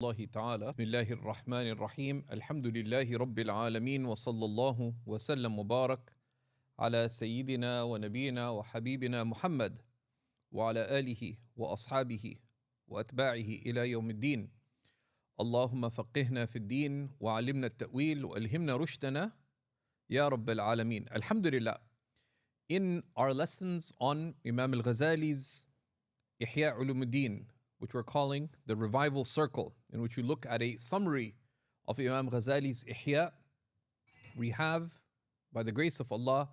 الله تعالى بسم الله الرحمن الرحيم الحمد لله رب العالمين وصلى الله وسلم وبارك على سيدنا ونبينا وحبيبنا محمد وعلى آله وأصحابه وأتباعه إلى يوم الدين اللهم فقهنا في الدين وعلمنا التأويل وألهمنا رشدنا يا رب العالمين. Alhamdulillah. In our lessons on Imam al-Ghazali's Ihya Ulumuddin, which we're calling the Revival Circle, in which we look at a summary of Imam Ghazali's Ihya, we have, by the grace of Allah,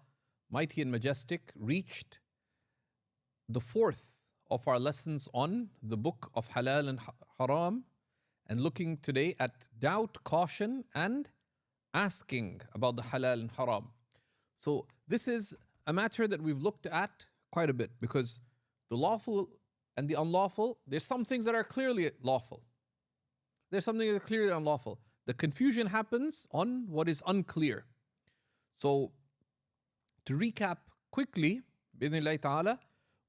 mighty and majestic, reached the fourth of our lessons on the book of Halal and Haram, and looking today at doubt, caution, and asking about the Halal and Haram. So this is a matter that we've looked at quite a bit, because the lawful and the unlawful, there's some things that are clearly lawful. There's something that are clearly unlawful. The confusion happens on what is unclear. So, to recap quickly, bi'idhnillahi ta'ala,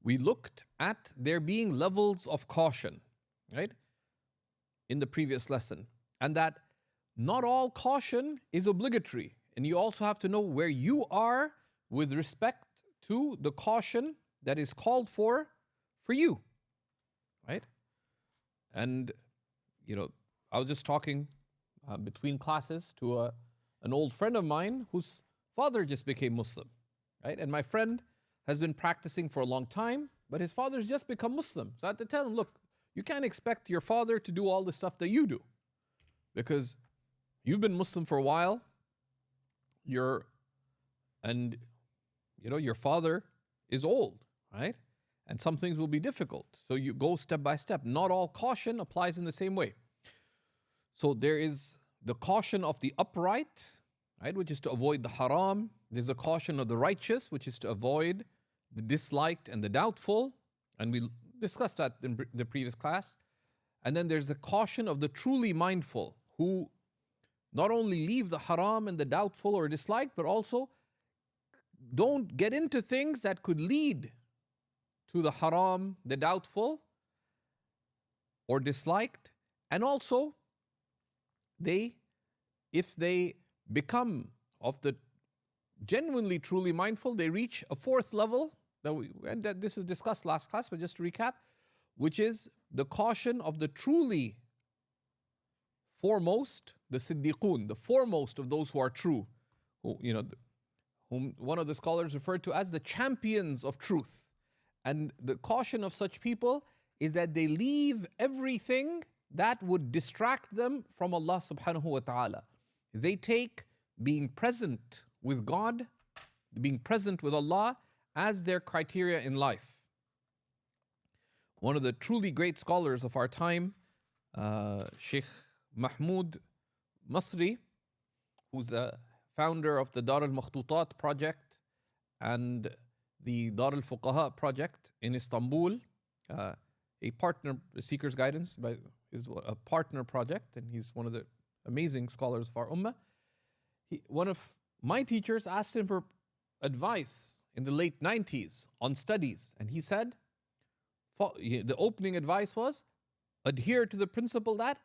we looked at there being levels of caution, right, in the previous lesson. And that not all caution is obligatory. And you also have to know where you are with respect to the caution that is called for you. Right? And, I was just talking between classes to an old friend of mine whose father just became Muslim, right? And my friend has been practicing for a long time, but his father's just become Muslim. So I had to tell him, look, you can't expect your father to do all the stuff that you do, because you've been Muslim for a while, your father is old, right? And some things will be difficult. So you go step by step. Not all caution applies in the same way. So there is the caution of the upright, right, which is to avoid the haram. There's a caution of the righteous, which is to avoid the disliked and the doubtful. And we discussed that in the previous class. And then there's the caution of the truly mindful, who not only leave the haram and the doubtful or disliked, but also don't get into things that could lead to the haram, the doubtful, or disliked. And also, if they become of the genuinely, truly mindful, they reach a fourth level, and this is discussed last class, but just to recap, which is the caution of the truly foremost, the siddiqun, the foremost of those who are true, whom one of the scholars referred to as the champions of truth. And the caution of such people is that they leave everything that would distract them from Allah subhanahu wa ta'ala. They take being present with God, being present with Allah, as their criteria in life. One of the truly great scholars of our time, Shaykh Mahmoud Masri, who's the founder of the Dar al-Makhtutat project and the Dar al-Fuqaha project in Istanbul, a partner, Seeker's Guidance, is a partner project, and he's one of the amazing scholars of our ummah. One of my teachers asked him for advice in the late 90s on studies, and he said, the opening advice was, adhere to the principle that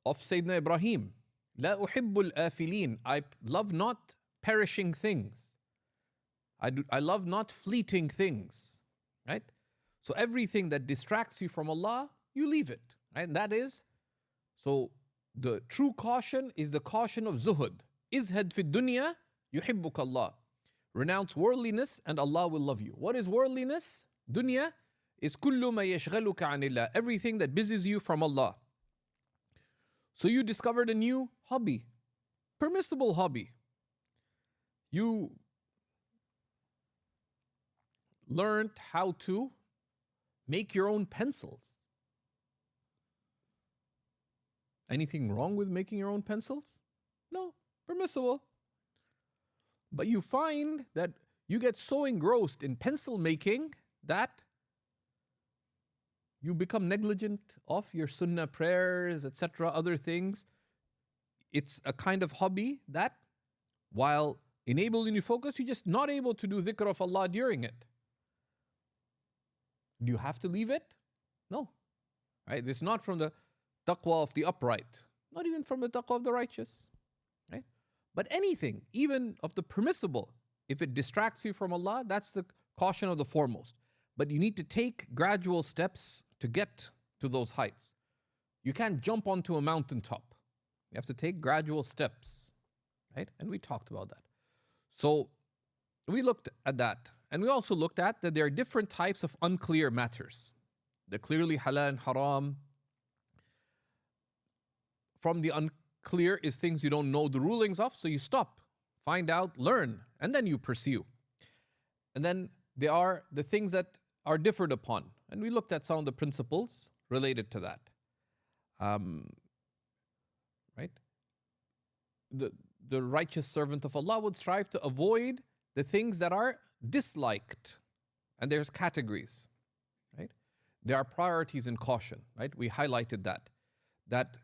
of Sayyidina Ibrahim, La uhibbul afilin, I love not perishing things. I love not fleeting things, right? So everything that distracts you from Allah, you leave it, right? And that is, so the true caution is the caution of zuhud. Izhad fi dunya, yuhibbuk Allah. Renounce worldliness and Allah will love you. What is worldliness? Dunya is kullu ma yashghaluka anillah, everything that busies you from Allah. So you discovered a new hobby, permissible hobby. You learned how to make your own pencils. Anything wrong with making your own pencils? No, permissible. But you find that you get so engrossed in pencil making that you become negligent of your sunnah prayers, etc., other things. It's a kind of hobby that, while enabling you to focus, you're just not able to do dhikr of Allah during it. Do you have to leave it? No. Right? It's not from the taqwa of the upright, not even from the taqwa of the righteous, right? But anything, even of the permissible, if it distracts you from Allah, that's the caution of the foremost. But you need to take gradual steps to get to those heights. You can't jump onto a mountaintop. You have to take gradual steps, right? And we talked about that. So we looked at that. And we also looked at that there are different types of unclear matters. The clearly halal and haram. From the unclear is things you don't know the rulings of, so you stop, find out, learn, and then you pursue. And then there are the things that are differed upon. And we looked at some of the principles related to that. Right? The righteous servant of Allah would strive to avoid the things that are disliked. And there's categories, right? There are priorities in caution, right? We highlighted that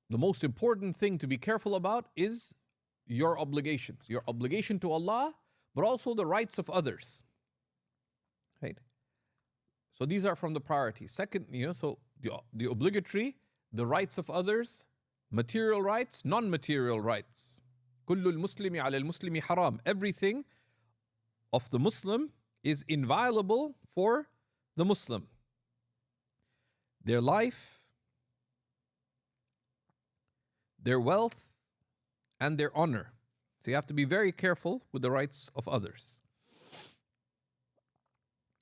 the most important thing to be careful about is your obligations, your obligation to Allah, but also the rights of others, right? So these are from the priorities. Second, so the obligatory, the rights of others, material rights, non-material rights. كل المسلم على المسلم حرام. Everything of the Muslim is inviolable for the Muslim. Their life, their wealth, and their honor. So you have to be very careful with the rights of others.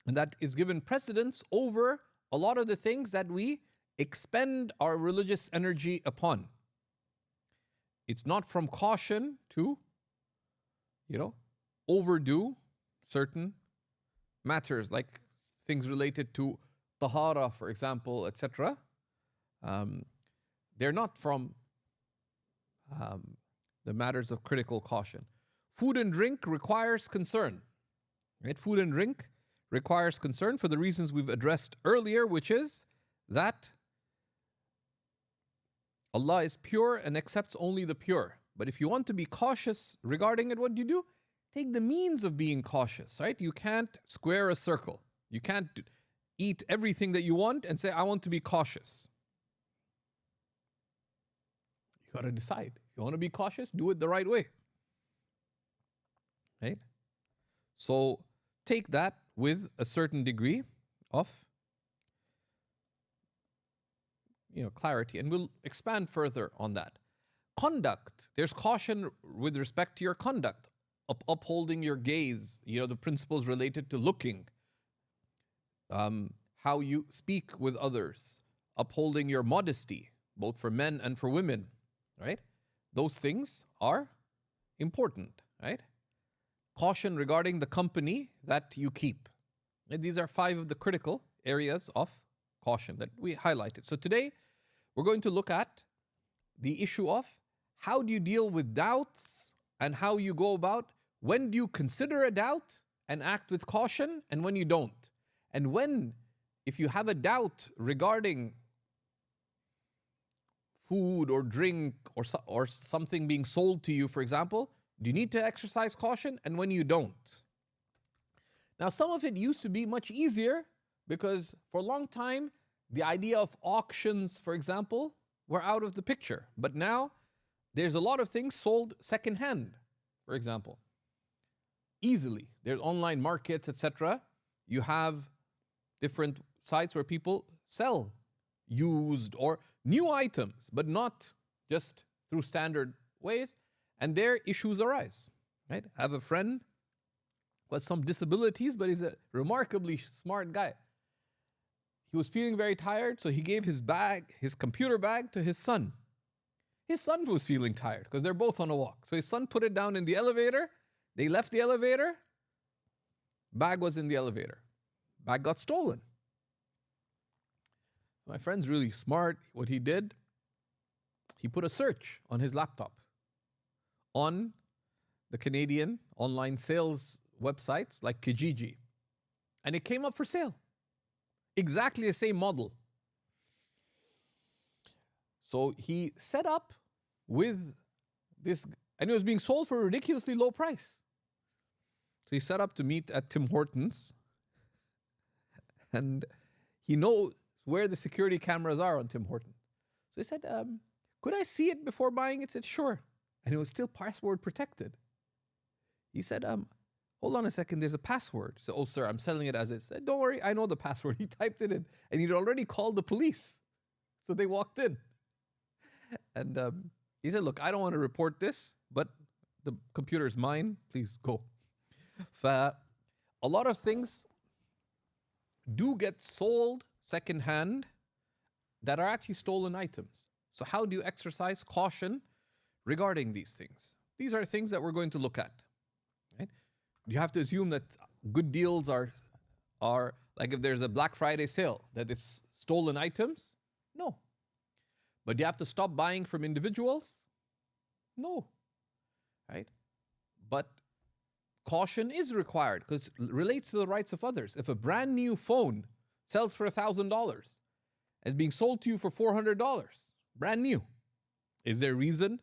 And that is given precedence over a lot of the things that we expend our religious energy upon. It's not from caution to, overdo certain matters, like things related to tahara, for example, etc. They're not from the matters of critical caution. Food and drink requires concern. Right? Food and drink requires concern for the reasons we've addressed earlier, which is that Allah is pure and accepts only the pure. But if you want to be cautious regarding it, what do you do? Take the means of being cautious, right? You can't square a circle. You can't eat everything that you want and say, I want to be cautious. You got to decide. If you want to be cautious, do it the right way. Right? So take that with a certain degree of clarity, and we'll expand further on that. Conduct. There's caution with respect to your conduct. Upholding your gaze, the principles related to looking, how you speak with others, upholding your modesty, both for men and for women, right? Those things are important, right? Caution regarding the company that you keep. And these are 5 of the critical areas of caution that we highlighted. So today, we're going to look at the issue of how do you deal with doubts and how you go about when do you consider a doubt and act with caution and when you don't. And when, if you have a doubt regarding food or drink or something being sold to you, for example, do you need to exercise caution and when you don't. Now, some of it used to be much easier because for a long time, the idea of auctions, for example, were out of the picture. But now, there's a lot of things sold secondhand, for example. Easily. There's online markets, etc. You have different sites where people sell used or new items, but not just through standard ways. And there issues arise, right? I have a friend with some disabilities, but he's a remarkably smart guy. He was feeling very tired, so he gave his computer bag to his son. His son was feeling tired because they're both on a walk. So his son put it down in the elevator. They left the elevator. Bag was in the elevator. Bag got stolen. My friend's really smart. What he did, he put a search on his laptop on the Canadian online sales websites like Kijiji. And it came up for sale. Exactly the same model. So he set up with this, and it was being sold for a ridiculously low price. So he set up to meet at Tim Hortons, and he knows where the security cameras are on Tim Hortons. So he said, could I see it before buying it? I said, sure. And it was still password protected. He said, hold on a second, there's a password. So, oh, sir, I'm selling it as is. I said, don't worry, I know the password. He typed it in, and he'd already called the police. So they walked in. And he said, look, I don't want to report this, but the computer is mine. Please go. A lot of things do get sold secondhand that are actually stolen items. So how do you exercise caution regarding these things? These are things that we're going to look at. Right? You have to assume that good deals are like if there's a Black Friday sale, that it's stolen items? No. But do you have to stop buying from individuals? No. Right? But caution is required because it relates to the rights of others. If a brand new phone sells for $1,000 and is being sold to you for $400, brand new, is there reason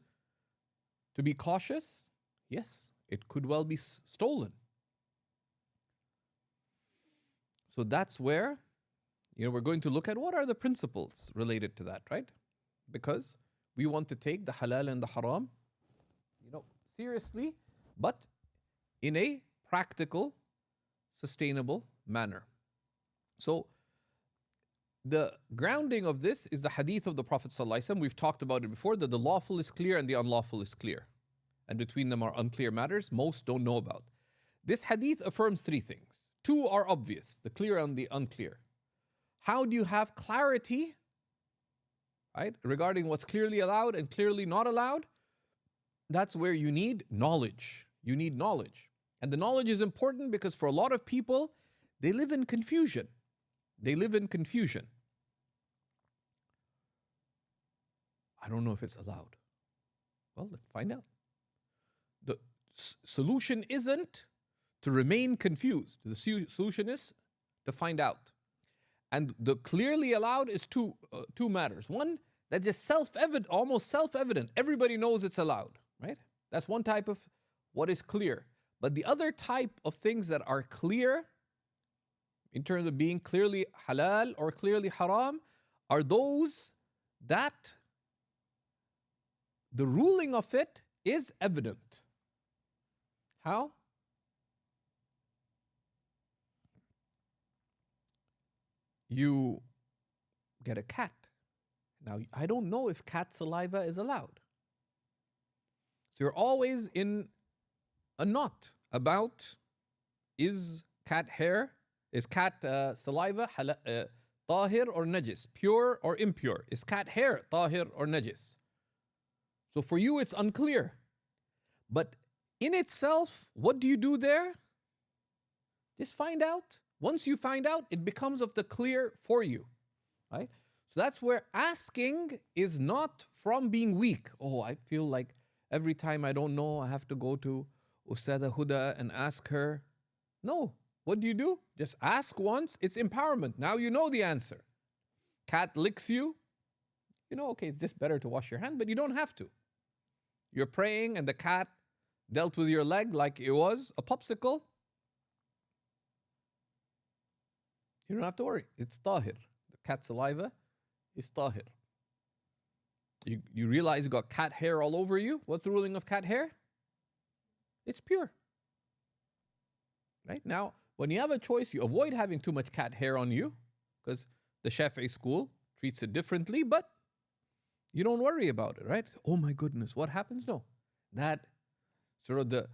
to be cautious? Yes, it could well be stolen. So that's where, we're going to look at what are the principles related to that, right? Because we want to take the halal and the haram, seriously, but in a practical, sustainable manner. So the grounding of this is the hadith of the Prophet ﷺ. We've talked about it before, that the lawful is clear and the unlawful is clear. And between them are unclear matters most don't know about. This hadith affirms three things. Two are obvious, the clear and the unclear. How do you have clarity, right, regarding what's clearly allowed and clearly not allowed? That's where you need knowledge. You need knowledge. And the knowledge is important because for a lot of people, they live in confusion. They live in confusion. I don't know if it's allowed. Well, let's find out. The solution isn't to remain confused. The solution is to find out. And the clearly allowed is two matters. One, that's just self-evident, almost self-evident. Everybody knows it's allowed, right? That's one type of what is clear. But the other type of things that are clear, in terms of being clearly halal or clearly haram, are those that the ruling of it is evident. How? You get a cat. Now, I don't know if cat saliva is allowed. So you're always in a knot about, is cat saliva tahir or najis, pure or impure? Is cat hair tahir or najis? So for you, it's unclear. But in itself, what do you do there? Just find out. Once you find out, it becomes of the clear for you, right? So that's where asking is not from being weak. Oh, I feel like every time I don't know, I have to go to Ustada Huda and ask her. No. What do? Just ask once. It's empowerment. Now you know the answer. Cat licks you. Okay, it's just better to wash your hand, but you don't have to. You're praying and the cat dealt with your leg like it was a popsicle. You don't have to worry. It's tahir. The cat saliva is tahir. You realize you got cat hair all over you. What's the ruling of cat hair? It's pure. Right? Now, when you have a choice, you avoid having too much cat hair on you because the Shafi'i school treats it differently, but you don't worry about it, right? Oh my goodness, what happens? No. That sort of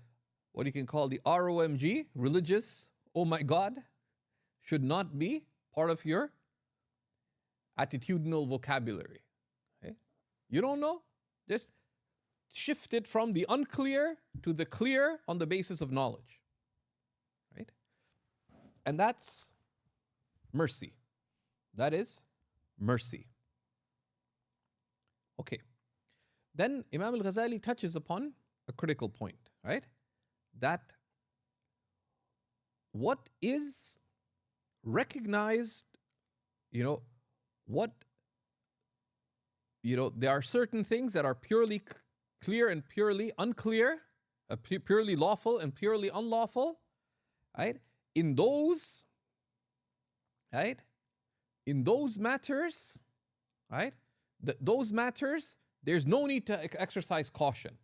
what you can call the ROMG, religious, oh my God, should not be part of your attitudinal vocabulary. Okay? You don't know? Just shift it from the unclear to the clear on the basis of knowledge. Right? And that's mercy. That is mercy. Okay. Then Imam al-Ghazali touches upon a critical point, right? That what is recognized, there are certain things that are purely clear and purely unclear, purely lawful and purely unlawful, right? In those matters, right? those matters, there's no need to exercise caution.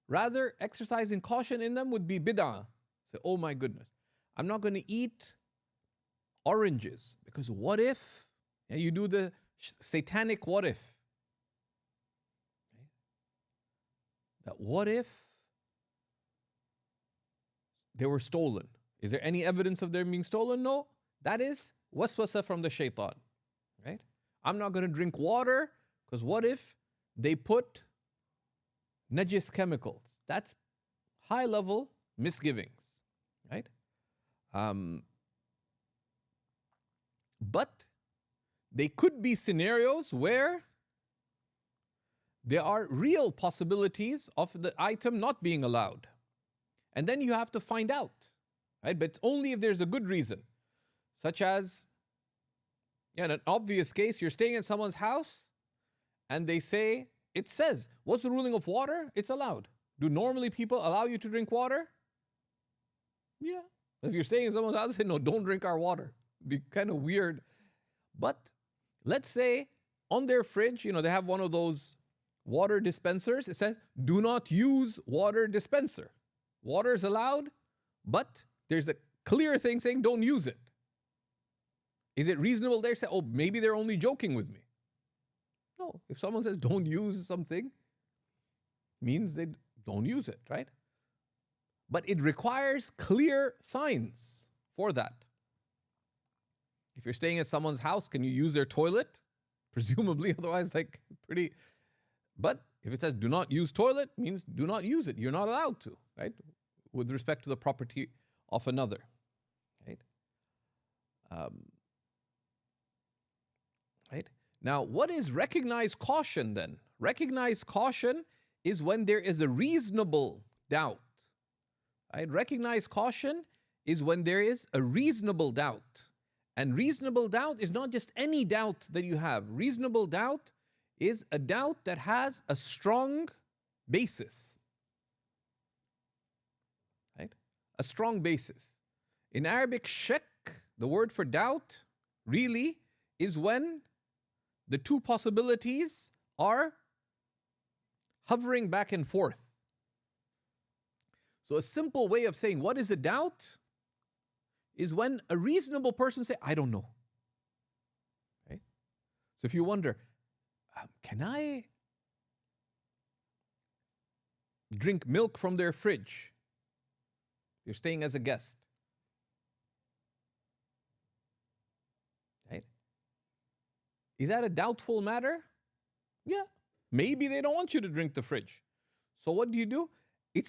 Rather, exercising caution in them would be bid'ah. Say, oh my goodness, I'm not going to eat oranges because what if? And you do the satanic what if. That what if they were stolen? Is there any evidence of them being stolen? No. That is waswasa from the shaitan. Right? I'm not going to drink water because what if they put najis chemicals? That's high level misgivings. Right? But they could be scenarios where there are real possibilities of the item not being allowed. And then you have to find out, right? But only if there's a good reason, such as, in an obvious case, you're staying in someone's house and they say, it says, what's the ruling of water? It's allowed. Do normally people allow you to drink water? Yeah. If you're staying in someone's house, say, no, don't drink our water. It'd be kind of weird. But let's say on their fridge, they have one of those water dispensers. It says, do not use water dispenser. Water is allowed, but there's a clear thing saying don't use it. Is it reasonable there to say, oh, maybe they're only joking with me? No. If someone says don't use something, means they don't use it, right? But it requires clear signs for that. If you're staying at someone's house, can you use their toilet? Presumably, otherwise, pretty. But if it says do not use toilet, means do not use it. You're not allowed to, right? With respect to the property of another, right? Right? Now, what is recognized caution then? Recognized caution is when there is a reasonable doubt. Right? Recognized caution is when there is a reasonable doubt. And reasonable doubt is not just any doubt that you have. Reasonable doubt is a doubt that has a strong basis. Right? A strong basis. In Arabic, shak, the word for doubt, really is when the two possibilities are hovering back and forth. So a simple way of saying what is a doubt is when a reasonable person say, I don't know. Right? So if you wonder, can I drink milk from their fridge? You're staying as a guest. Right? Is that a doubtful matter? Yeah. Maybe they don't want you to drink the fridge. So what do?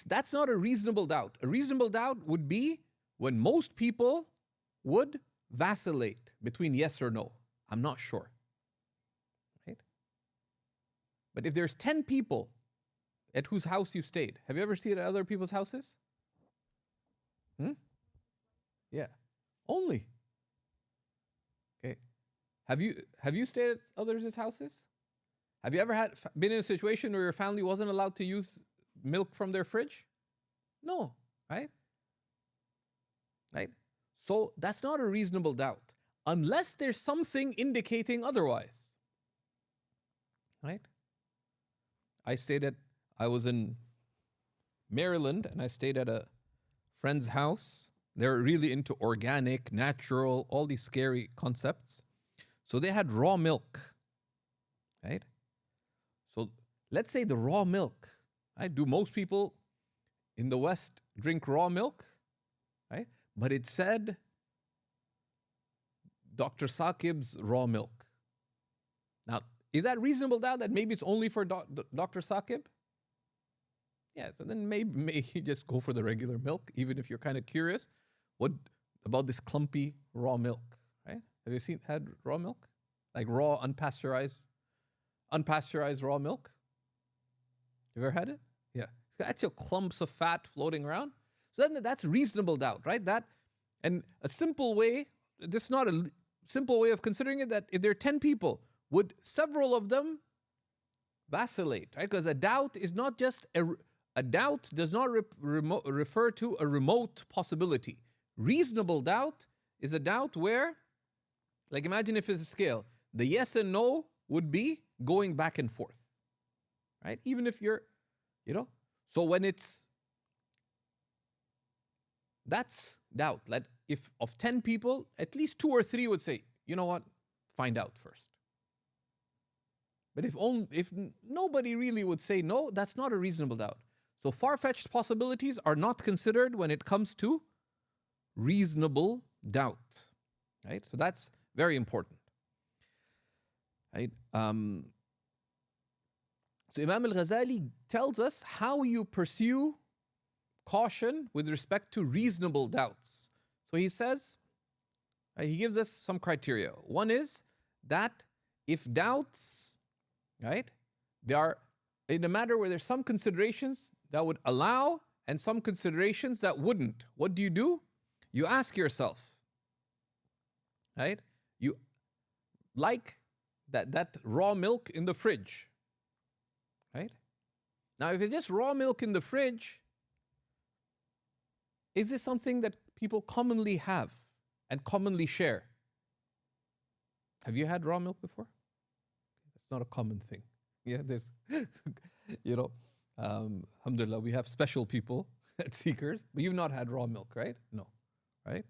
That's not a reasonable doubt. A reasonable doubt would be when most people would vacillate between yes or no. I'm not sure. Right? But if there's 10 people at whose house you've stayed, have you ever stayed at other people's houses? Yeah. Only. Okay. Have you stayed at others' houses? Have you ever been in a situation where your family wasn't allowed to use milk from their fridge? No. Right? Right? So that's not a reasonable doubt, unless there's something indicating otherwise. Right? I was in Maryland and I stayed at a friend's house. They're really into organic, natural, all these scary concepts. So they had raw milk. Right? So let's say the raw milk. Right? Do most people in the West drink raw milk? Right? But it said Dr. Saqib's raw milk. Now, is that reasonable doubt that maybe it's only for Dr. Saqib? Yeah, so then maybe just go for the regular milk, even if you're kind of curious. What about this clumpy raw milk? Right? Have you had raw milk? Like raw, unpasteurized raw milk? You ever had it? Yeah. It's got actual clumps of fat floating around. So then that's reasonable doubt, right? And a simple way, this is not a simple way of considering it, that if there are 10 people, would several of them vacillate, right? Because a doubt is not just a doubt does not refer to a remote possibility. Reasonable doubt is a doubt where, like imagine if it's a scale, the yes and no would be going back and forth, right? Even if you're, so when that's doubt. Like if of 10 people, at least 2 or 3 would say, you know what, find out first. But if nobody really would say no, that's not a reasonable doubt. So far-fetched possibilities are not considered when it comes to reasonable doubt, right? So that's very important, right? So Imam al-Ghazali tells us how you pursue caution with respect to reasonable doubts. So he says, he gives us some criteria. One is that if doubts, right, they are in a matter where there's some considerations that would allow and some considerations that wouldn't. What do? You ask yourself, right? You like that raw milk in the fridge, right? Now, if it's just raw milk in the fridge, is this something that people commonly have and commonly share? Have you had raw milk before? It's not a common thing. Yeah, there's, alhamdulillah, we have special people at Seekers, but you've not had raw milk, right? No, right?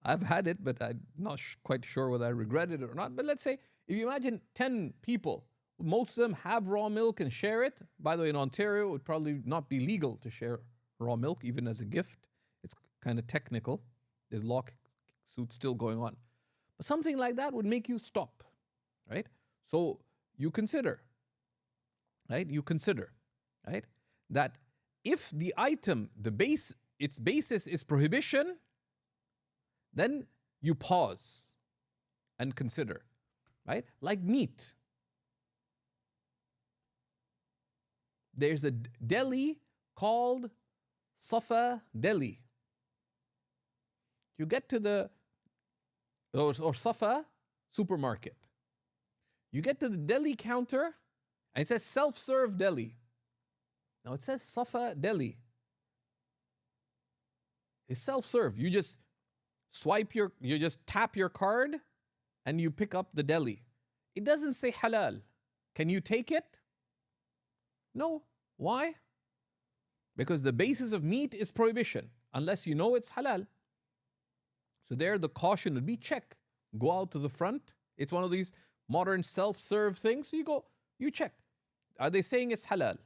I've had it, but I'm not quite sure whether I regret it or not. But let's say, if you imagine 10 people, most of them have raw milk and share it. By the way, in Ontario, it would probably not be legal to share raw milk, even as a gift. It's kind of technical. There's lawsuits still going on. But something like that would make you stop, right? So you consider, right? That if the item, its basis is prohibition, then you pause and consider, right? Like meat. There's a deli called Safa Deli. You get to or Safa supermarket. You get to the deli counter and it says self-serve deli. Now it says Safa Deli. It's self-serve. You just tap your card and you pick up the deli. It doesn't say halal. Can you take it? No. Why? Because the basis of meat is prohibition, unless you know it's halal. So there the caution would be check. Go out to the front. It's one of these modern self-serve things. So you go, you check. Are they saying it's halal?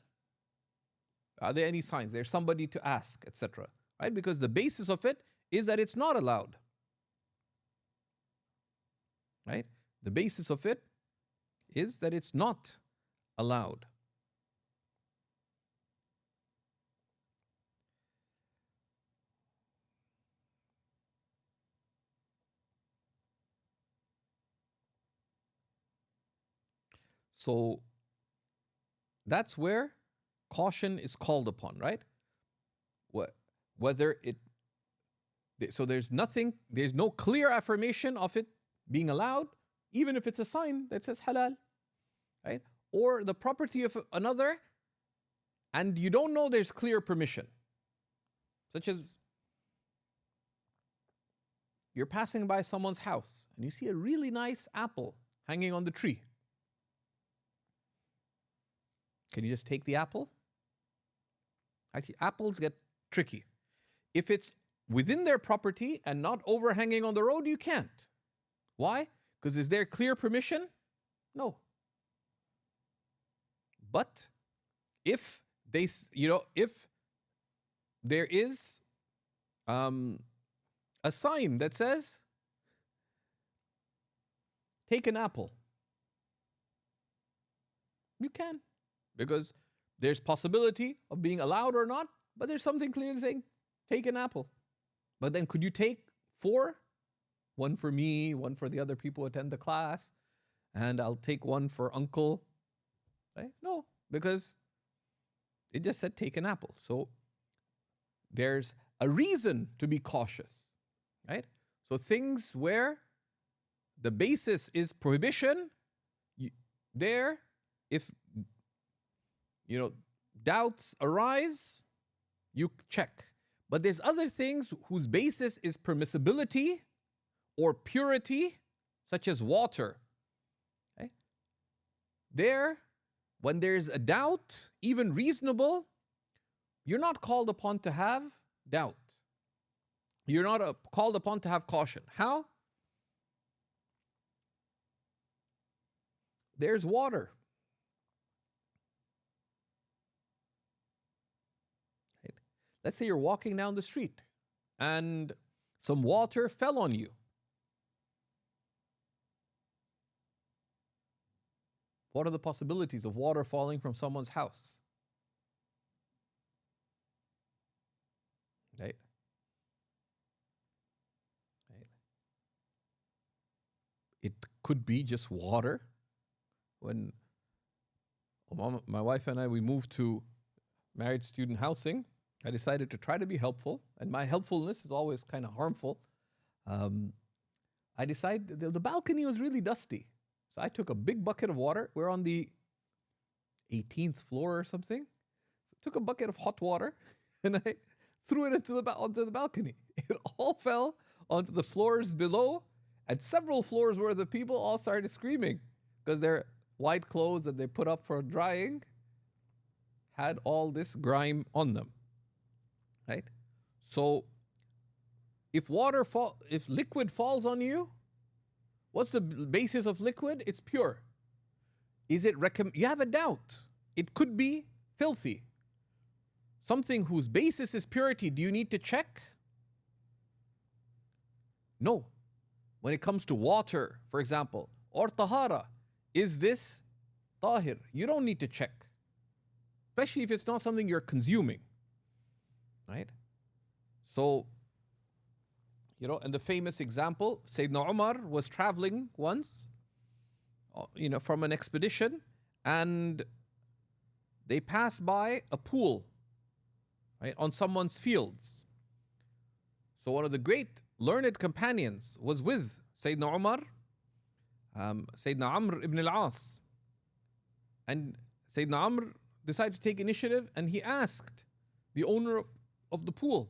Are there any signs? There's somebody to ask, etc. Right? Because the basis of it is that it's not allowed. Right? The basis of it is that it's not allowed. So that's where caution is called upon, right? So there's no clear affirmation of it being allowed, even if it's a sign that says halal, right? Or the property of another, and you don't know there's clear permission. Such as you're passing by someone's house and you see a really nice apple hanging on the tree. Can you just take the apple? Actually, apples get tricky. If it's within their property and not overhanging on the road, you can't. Why? Because is there clear permission? No. But if there is a sign that says, take an apple, you can. Because there's possibility of being allowed or not, but there's something clearly saying, take an apple. But then could you take 4? One for me, one for the other people who attend the class, and I'll take one for uncle. Right? No, because it just said take an apple. So there's a reason to be cautious, right? So things where the basis is prohibition, if doubts arise, you check. But there's other things whose basis is permissibility or purity, such as water. Okay? There, when there's a doubt, even reasonable, you're not called upon to have doubt. You're not called upon to have caution. How? There's water. Right? Let's say you're walking down the street and some water fell on you. What are the possibilities of water falling from someone's house? Right? Right? It could be just water. When my wife and I, we moved to married student housing, I decided to try to be helpful, and my helpfulness is always kind of harmful. I decided the balcony was really dusty. So I took a big bucket of water. We're on the 18th floor or something. So I took a bucket of hot water and I threw it onto the balcony. It all fell onto the floors below, and several floors where the people all started screaming because their white clothes that they put up for drying had all this grime on them. Right? So if liquid falls on you, what's the basis of liquid? It's pure. Is it you have a doubt. It could be filthy. Something whose basis is purity, do you need to check? No. When it comes to water, for example, or tahara, is this tahir? You don't need to check. Especially if it's not something you're consuming. Right? So, and the famous example, Sayyidina Umar was traveling once, from an expedition, and they passed by a pool, right, on someone's fields. So one of the great learned companions was with Sayyidina Umar, Sayyidina Amr ibn al-As. And Sayyidina Amr decided to take initiative, and he asked the owner of the pool,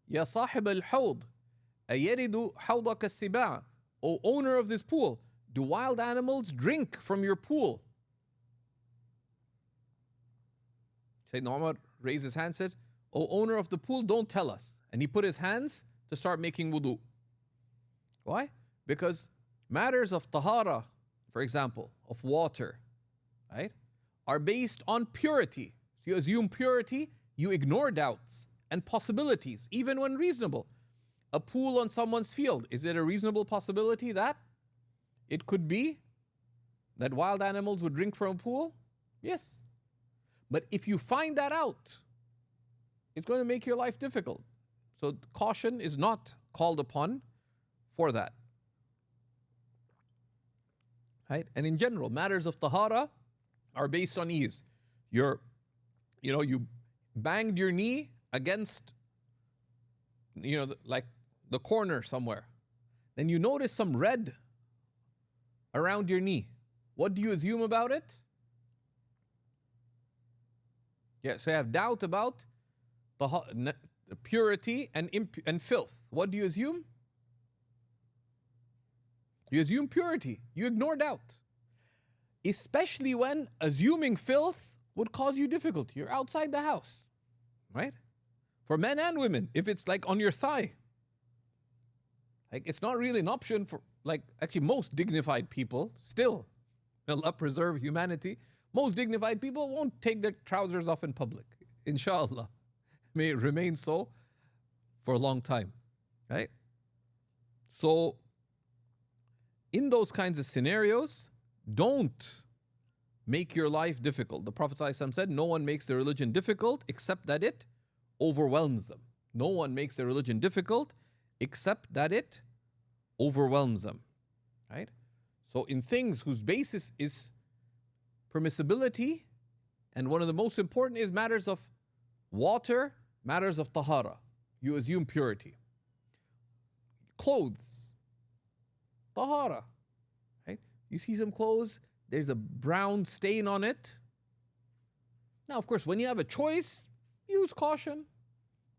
Ya sahib al-hawd, ayaridu hawdaka as-siba', O owner of this pool, do wild animals drink from your pool? Sayyidina Umar raised his hand and said, O owner of the pool, don't tell us. And he put his hands to start making wudu. Why? Because matters of tahara, for example, of water, right, are based on purity. So you assume purity, you ignore doubts and possibilities, even when reasonable. A pool on someone's field, is it a reasonable possibility that it could be that wild animals would drink from a pool? Yes. But if you find that out, it's going to make your life difficult. So caution is not called upon for that. Right? And in general, matters of tahara are based on ease. You banged your knee against, like the corner somewhere. Then you notice some red around your knee. What do you assume about it? Yeah, so you have doubt about purity and filth. What do you assume? You assume purity. You ignore doubt. Especially when assuming filth would cause you difficulty. You're outside the house, right? For men and women, if it's like on your thigh, like it's not really an option for, like, actually most dignified people, still, Allah preserve humanity, most dignified people won't take their trousers off in public. Inshallah. May it remain so for a long time, right? So, in those kinds of scenarios, don't make your life difficult. The Prophet ﷺ said, no one makes their religion difficult except that it overwhelms them. No one makes their religion difficult except that it overwhelms them, right? So in things whose basis is permissibility, and one of the most important is matters of water, matters of tahara. You assume purity. Clothes, tahara, right? You see some clothes, there's a brown stain on it. Now, of course, when you have a choice, use caution,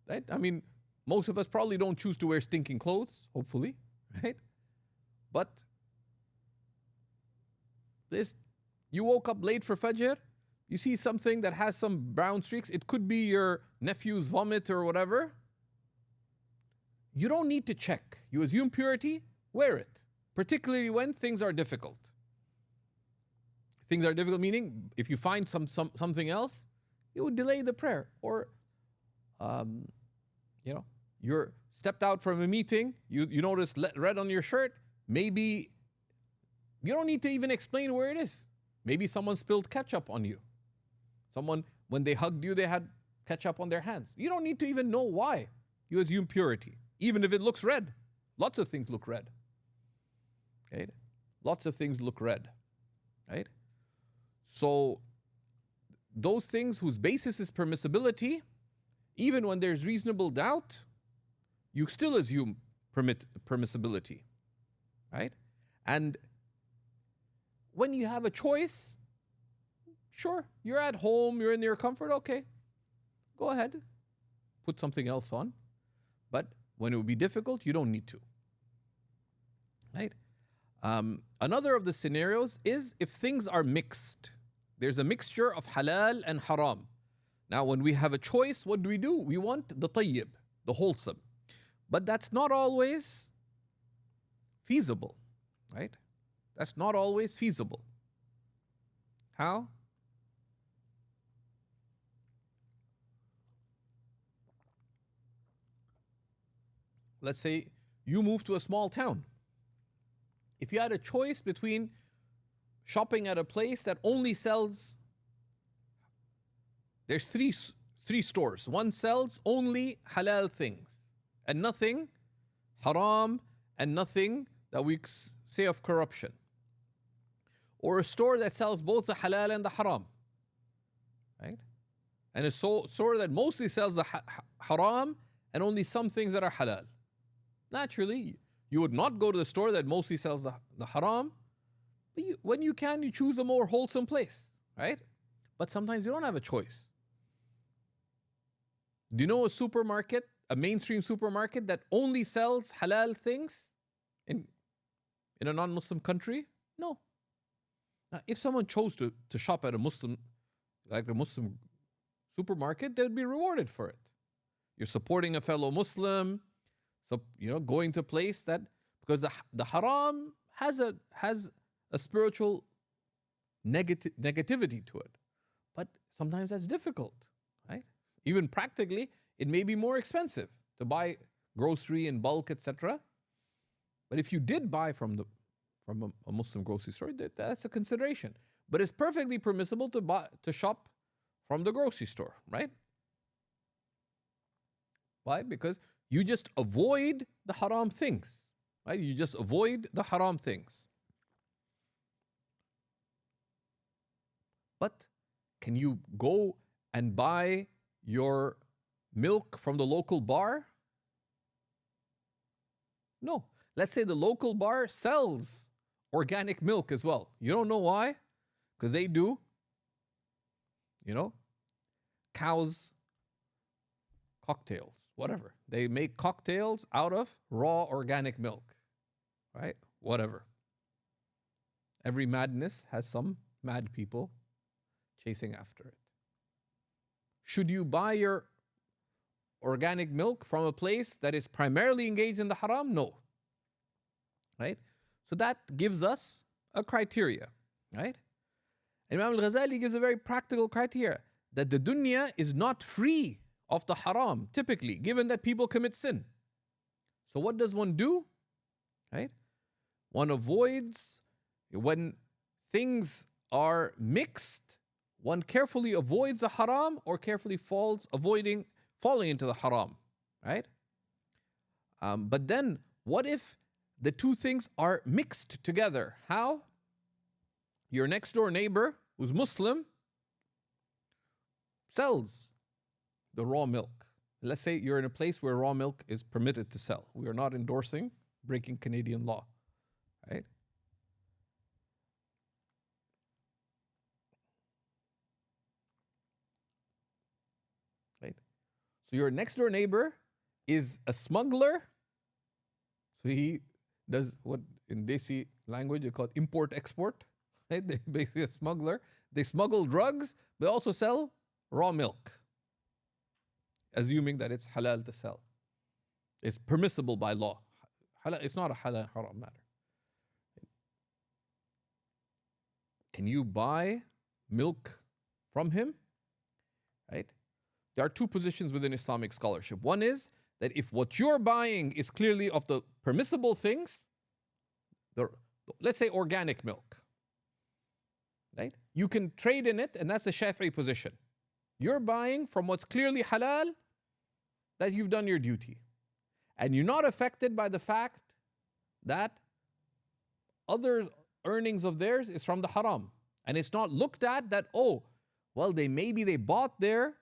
right? I mean, most of us probably don't choose to wear stinking clothes, hopefully, right? But You woke up late for Fajr, you see something that has some brown streaks, it could be your nephew's vomit or whatever. You don't need to check. You assume purity, wear it, particularly when things are difficult. Things are difficult, meaning if you find something else, you would delay the prayer. Or, you're stepped out from a meeting, you notice red on your shirt, maybe you don't need to even explain where it is. Maybe someone spilled ketchup on you. Someone, when they hugged you, they had ketchup on their hands. You don't need to even know why. You assume purity, even if it looks red. Lots of things look red. Right? Lots of things look red. Right? So, those things whose basis is permissibility, even when there's reasonable doubt, you still assume permissibility. Right? And when you have a choice, sure, you're at home, you're in your comfort, okay, go ahead, put something else on. But when it would be difficult, you don't need to. Right? Another of the scenarios is if things are mixed. There's a mixture of halal and haram. Now, when we have a choice, what do? We want the tayyib, the wholesome. But that's not always feasible, right? That's not always feasible. How? Let's say you move to a small town. If you had a choice between shopping at a place that only sells, there's three stores. One sells only halal things and nothing haram and nothing that we say of corruption. Or a store that sells both the halal and the haram. Right? And a store that mostly sells the haram and only some things that are halal. Naturally, you would not go to the store that mostly sells the haram. But when you can, you choose a more wholesome place, right? But sometimes you don't have a choice. Do you know a supermarket, a mainstream supermarket that only sells halal things in a non-Muslim country? No. Now, if someone chose to shop at a Muslim supermarket, they'd be rewarded for it. You're supporting a fellow Muslim. So, going to a place that, because the haram has a spiritual negativity to it. But sometimes that's difficult, right? Even practically, it may be more expensive to buy grocery in bulk, etc. But if you did buy from a Muslim grocery store, that's a consideration. But it's perfectly permissible to shop from the grocery store, right? Why? Because you just avoid the haram things, right? You just avoid the haram things. But can you go and buy your milk from the local bar? No. Let's say the local bar sells organic milk as well. You don't know why? Because they do, cows cocktails, whatever. They make cocktails out of raw organic milk, right? Whatever. Every madness has some mad people chasing after it. Should you buy your organic milk from a place that is primarily engaged in the haram? No. Right? So that gives us a criteria, right? Imam al-Ghazali gives a very practical criteria that the dunya is not free of the haram, typically, given that people commit sin. So what does one do? Right? One avoids, when things are mixed, one carefully avoids the haram or carefully falling into the haram, right? But then, what if the two things are mixed together? How? Your next door neighbor, who's Muslim, sells the raw milk. Let's say you're in a place where raw milk is permitted to sell. We are not endorsing breaking Canadian law, right? Right? So your next door neighbor is a smuggler. So he does what in Desi language you call import-export, Right? They're basically a smuggler. They smuggle drugs, they also sell raw milk, assuming that it's halal to sell. It's permissible by law. Halal, it's not a halal haram matter. Can you buy milk from him? Right? There are two positions within Islamic scholarship. One is that if what you're buying is clearly of the permissible things, let's say organic milk, right? You can trade in it, and that's the Shafi'i position. You're buying from what's clearly halal, that you've done your duty. And you're not affected by the fact that other earnings of theirs is from the haram. And it's not looked at that, oh, well, maybe they bought their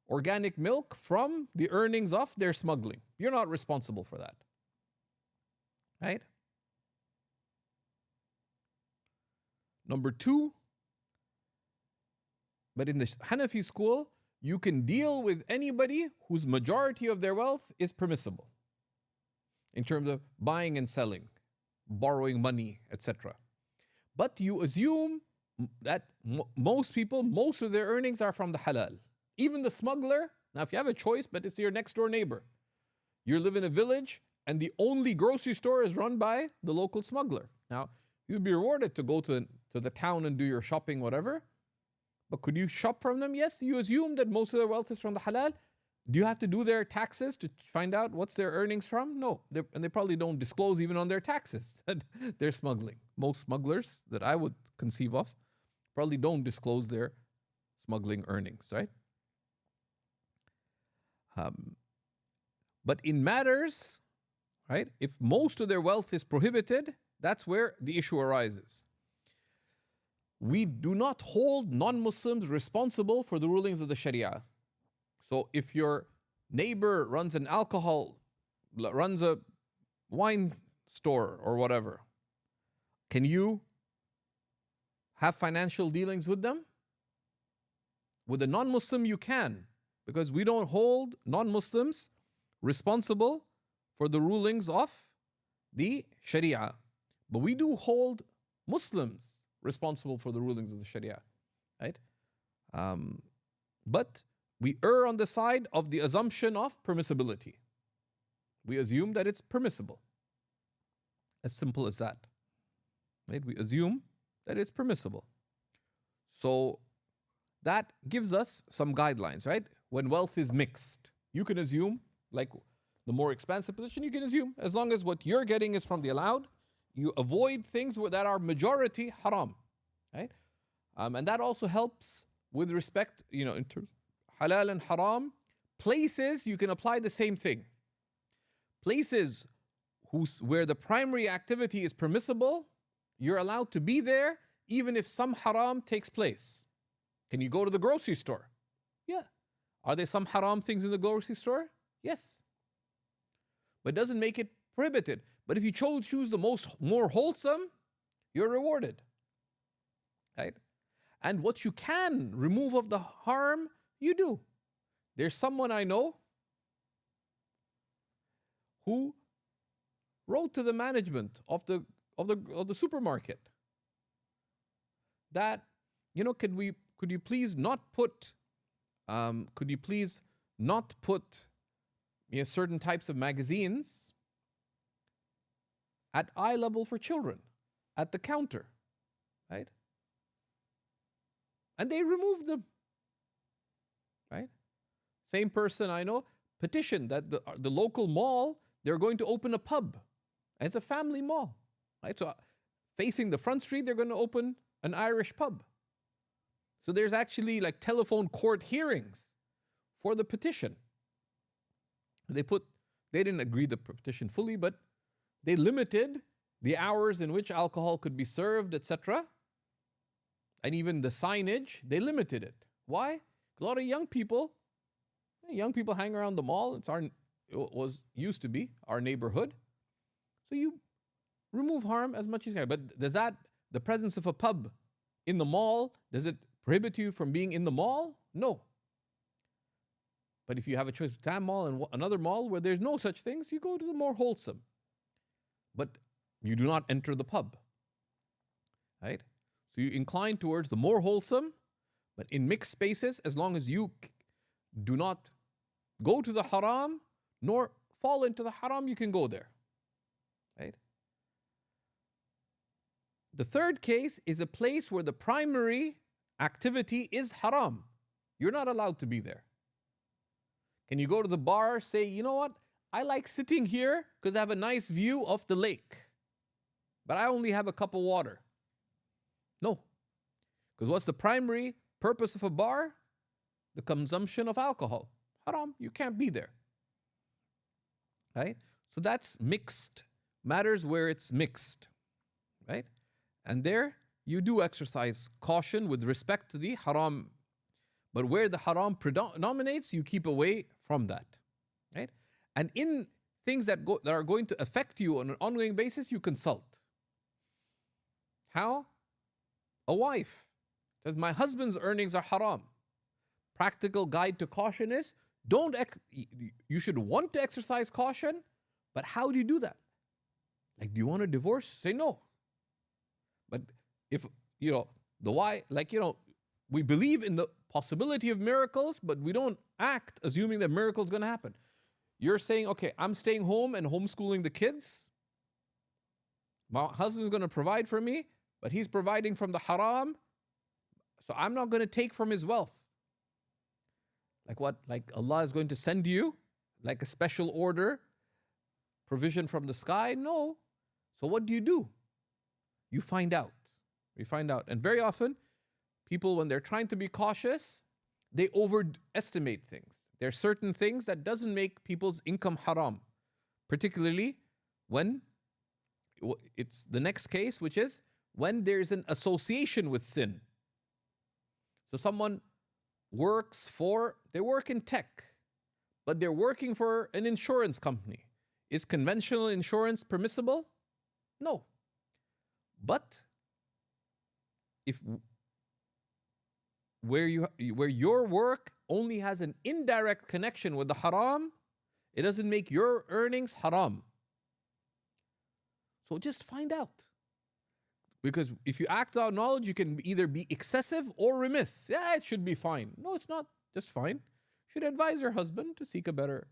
organic milk from the earnings of their smuggling. You're not responsible for that. Right? Number two, but in the Hanafi school, you can deal with anybody whose majority of their wealth is permissible in terms of buying and selling, borrowing money, etc. But you assume that most people, most of their earnings are from the halal. Even the smuggler, now if you have a choice, but it's your next door neighbor. You live in a village and the only grocery store is run by the local smuggler. Now, you'd be rewarded to go to the town and do your shopping, whatever. But could you shop from them? Yes, you assume that most of their wealth is from the halal. Do you have to do their taxes to find out what's their earnings from? No. And they probably don't disclose even on their taxes that they're smuggling. Most smugglers that I would conceive of probably don't disclose their smuggling earnings, right? But in matters, right, if most of their wealth is prohibited, that's where the issue arises. We do not hold non-Muslims responsible for the rulings of the Sharia. So if your neighbor runs runs a wine store or whatever, can you have financial dealings with them? With a non-Muslim you can, because we don't hold non-Muslims responsible for the rulings of the Sharia. But we do hold Muslims responsible for the rulings of the Sharia, right? But we err on the side of the assumption of permissibility. We assume that it's permissible. As simple as that. Right? We assume that it's permissible. So that gives us some guidelines, right? When wealth is mixed, you can assume, like the more expansive position, you can assume, as long as what you're getting is from the allowed, you avoid things that are majority haram, right? And that also helps with respect, in terms of halal and haram. Places, you can apply the same thing. Places where the primary activity is permissible, you're allowed to be there even if some haram takes place. Can you go to the grocery store? Yeah. Are there some haram things in the grocery store? Yes. But it doesn't make it prohibited. But if you choose the more wholesome, you're rewarded. Right? And what you can remove of the harm, you do. There's someone I know who wrote to the management of the supermarket that, could you please not put certain types of magazines at eye level for children at the counter, right? And they removed them, right? Same person I know petitioned that the local mall, they're going to open a pub. And it's a family mall, right? So facing the front street, they're going to open an Irish pub. So there's actually like telephone court hearings for the petition. They didn't agree the petition fully, but they limited the hours in which alcohol could be served, etc. And even the signage, they limited it. Why? A lot of young people hang around the mall. It used to be our neighborhood. So you remove harm as much as you can. But does the presence of a pub in the mall, does it prohibit you from being in the mall? No. But if you have a choice between that mall and another mall where there's no such things, you go to the more wholesome. But you do not enter the pub. Right? So you incline towards the more wholesome, but in mixed spaces, as long as you do not go to the haram nor fall into the haram, you can go there. Right? The third case is a place where the primary activity is haram. You're not allowed to be there. Can you go to the bar, say, you know what? I like sitting here because I have a nice view of the lake, but I only have a cup of water. No. Because what's the primary purpose of a bar? The consumption of alcohol. Haram. You can't be there. Right? So that's mixed. Matters where it's mixed. Right? And there you do exercise caution with respect to the haram. But where the haram predominates, you keep away from that. Right? And in things that are going to affect you on an ongoing basis, you consult. How? A wife says, my husband's earnings are haram. Practical guide to caution is, you should want to exercise caution, but how do you do that? Like, do you want a divorce? Say no. But if, the why, we believe in the possibility of miracles, but we don't act assuming that miracles going to happen. You're saying, okay, I'm staying home and homeschooling the kids. My husband's going to provide for me, but he's providing from the haram, so I'm not going to take from his wealth. Like what? Like Allah is going to send you like a special order, provision from the sky? No. So what do? You find out. We find out. And very often, people, when they're trying to be cautious, they overestimate things. There are certain things that doesn't make people's income haram, particularly when it's the next case, which is when there's an association with sin. So someone they work in tech, but they're working for an insurance company. Is conventional insurance permissible? No. But if where your work only has an indirect connection with the haram, it doesn't make your earnings haram. So just find out. Because if you act out knowledge, you can either be excessive or remiss. Yeah, it should be fine. No, it's not just fine. You should advise your husband to seek a better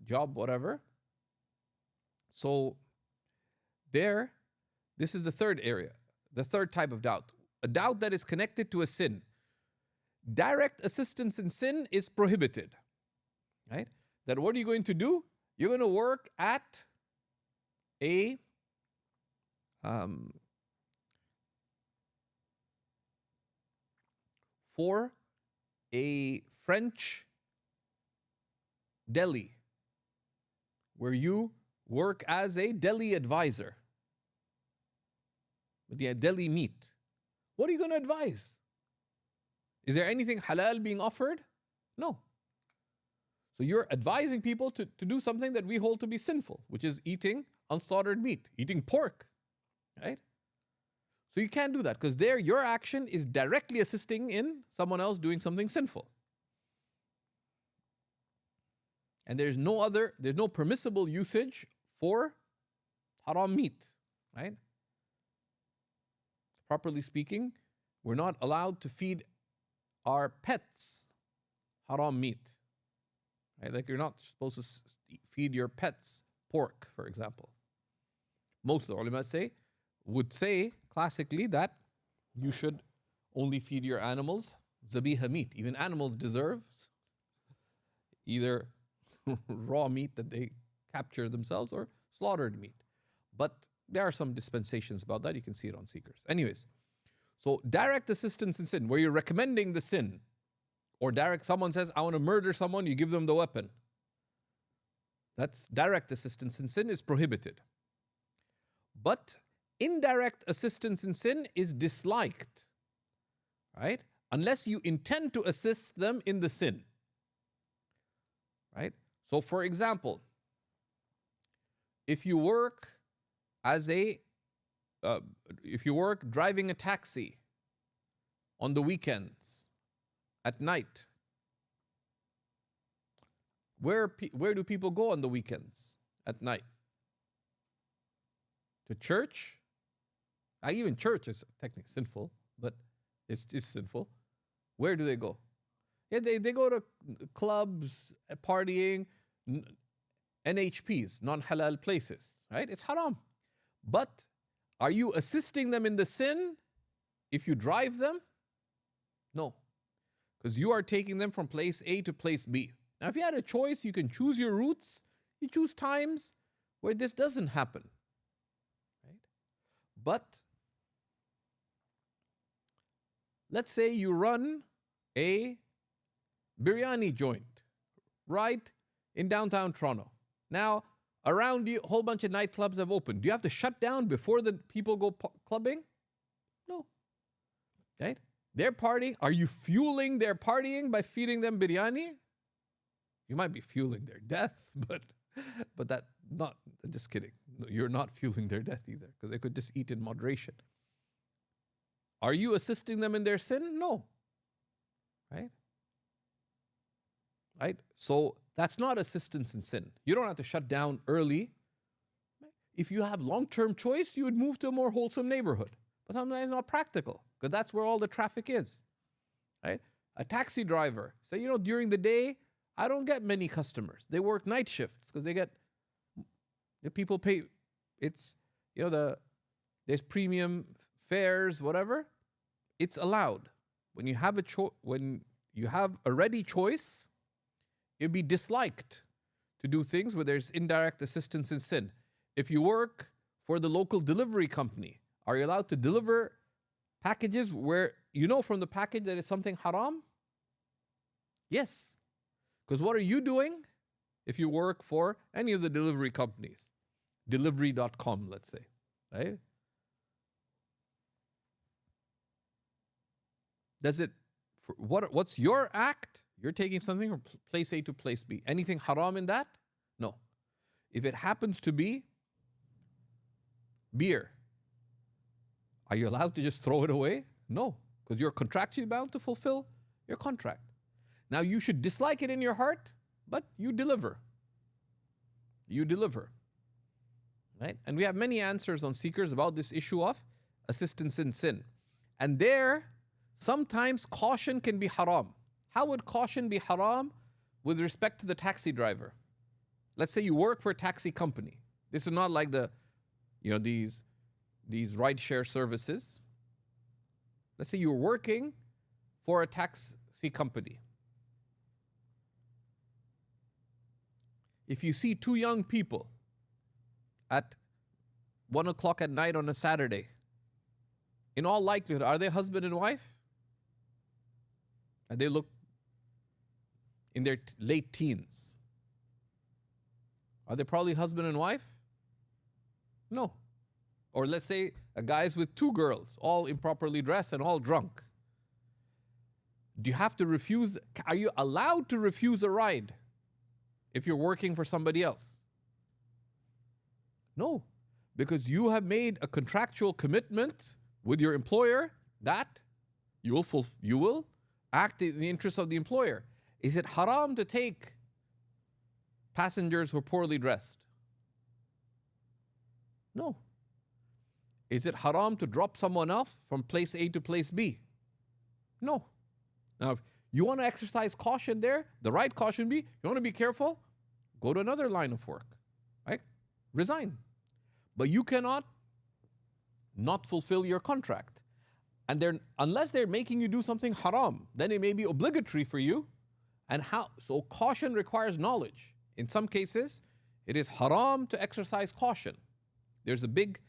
job, whatever. So this is the third area, the third type of doubt. A doubt that is connected to a sin. Direct assistance in sin is prohibited. Right? That what are you going to do? You're going to work at for a French deli, where you work as a deli advisor with the deli meat. What are you going to advise? Is there anything halal being offered? No. So you're advising people to do something that we hold to be sinful, which is eating unslaughtered meat, eating pork, right? So you can't do that because there your action is directly assisting in someone else doing something sinful. And there's no permissible usage for haram meat, right? Properly speaking, we're not allowed to feed our pets haram meat. Right? Like you're not supposed to feed your pets pork, for example. Most of the ulama would say classically that you should only feed your animals zabiha meat. Even animals deserve either raw meat that they capture themselves or slaughtered meat. But there are some dispensations about that. You can see it on Seekers. Anyways, so direct assistance in sin, where you're recommending the sin, or someone says, I want to murder someone, you give them the weapon. That's direct assistance in sin is prohibited. But indirect assistance in sin is disliked, right? Unless you intend to assist them in the sin, right? So for example, if you work driving a taxi on the weekends, at night, where do people go on the weekends at night? To church Even church is technically sinful, but it's sinful. Where do they go? Yeah, they go to clubs, partying, NHPs, non-halal places, right? It's haram. But are you assisting them in the sin if you drive them? No, because you are taking them from place A to place B. Now, if you had a choice, you can choose your routes. You choose times where this doesn't happen, right? But let's say you run a biryani joint right in downtown Toronto. Now, around you, a whole bunch of nightclubs have opened. Do you have to shut down before the people go clubbing? No. Right? They're partying. Are you fueling their partying by feeding them biryani? You might be fueling their death, but that not, just kidding. No, you're not fueling their death either, because they could just eat in moderation. Are you assisting them in their sin? No. Right? Right? So that's not assistance in sin. You don't have to shut down early. If you have long-term choice, you would move to a more wholesome neighborhood. But sometimes it's not practical, because that's where all the traffic is. Right? A taxi driver, say, during the day, I don't get many customers. They work night shifts because they get, people pay, it's, there's premium fares, whatever. It's allowed. When you have a ready choice, it'd be disliked to do things where there's indirect assistance in sin. If you work for the local delivery company, are you allowed to deliver packages where you know from the package that it's something haram? Yes. Because what are you doing if you work for any of the delivery companies? Delivery.com, let's say, right? What's your act? You're taking something from place A to place B. Anything haram in that? No. If it happens to be beer, are you allowed to just throw it away? No, because you're contractually bound to fulfill your contract. Now, you should dislike it in your heart, but you deliver. You deliver. Right? And we have many answers on Seekers about this issue of assistance in sin. And there, sometimes caution can be haram. How would caution be haram with respect to the taxi driver? Let's say you work for a taxi company. This is not like these rideshare services. Let's say you're working for a taxi company. If you see two young people at 1 o'clock at night on a Saturday, in all likelihood, are they husband and wife? And they look in their late teens. Are they probably husband and wife? No. Or let's say a guy's with two girls, all improperly dressed and all drunk. Do you have to refuse? Are you allowed to refuse a ride if you're working for somebody else? No, because you have made a contractual commitment with your employer that you will act in the interest of the employer. Is it haram to take passengers who are poorly dressed? No. Is it haram to drop someone off from place A to place B? No. Now, if you want to exercise caution there, the right caution be, you want to be careful, go to another line of work, right? Resign. But you cannot not fulfill your contract. And unless they're making you do something haram, then it may be obligatory for you. So caution requires knowledge. In some cases, it is haram to exercise caution. There's a big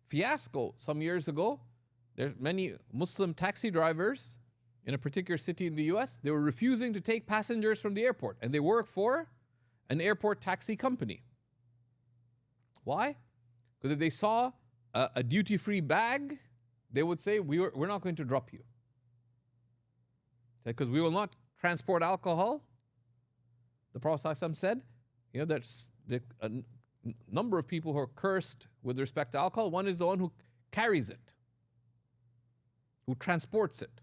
fiasco some years ago. There's many Muslim taxi drivers in a particular city in the US. They were refusing to take passengers from the airport, and they work for an airport taxi company. Why? Because if they saw a duty-free bag, they would say, we're not going to drop you. Because we will not transport alcohol. The Prophet ﷺ said, that's a number of people who are cursed with respect to alcohol. One is the one who carries it, who transports it.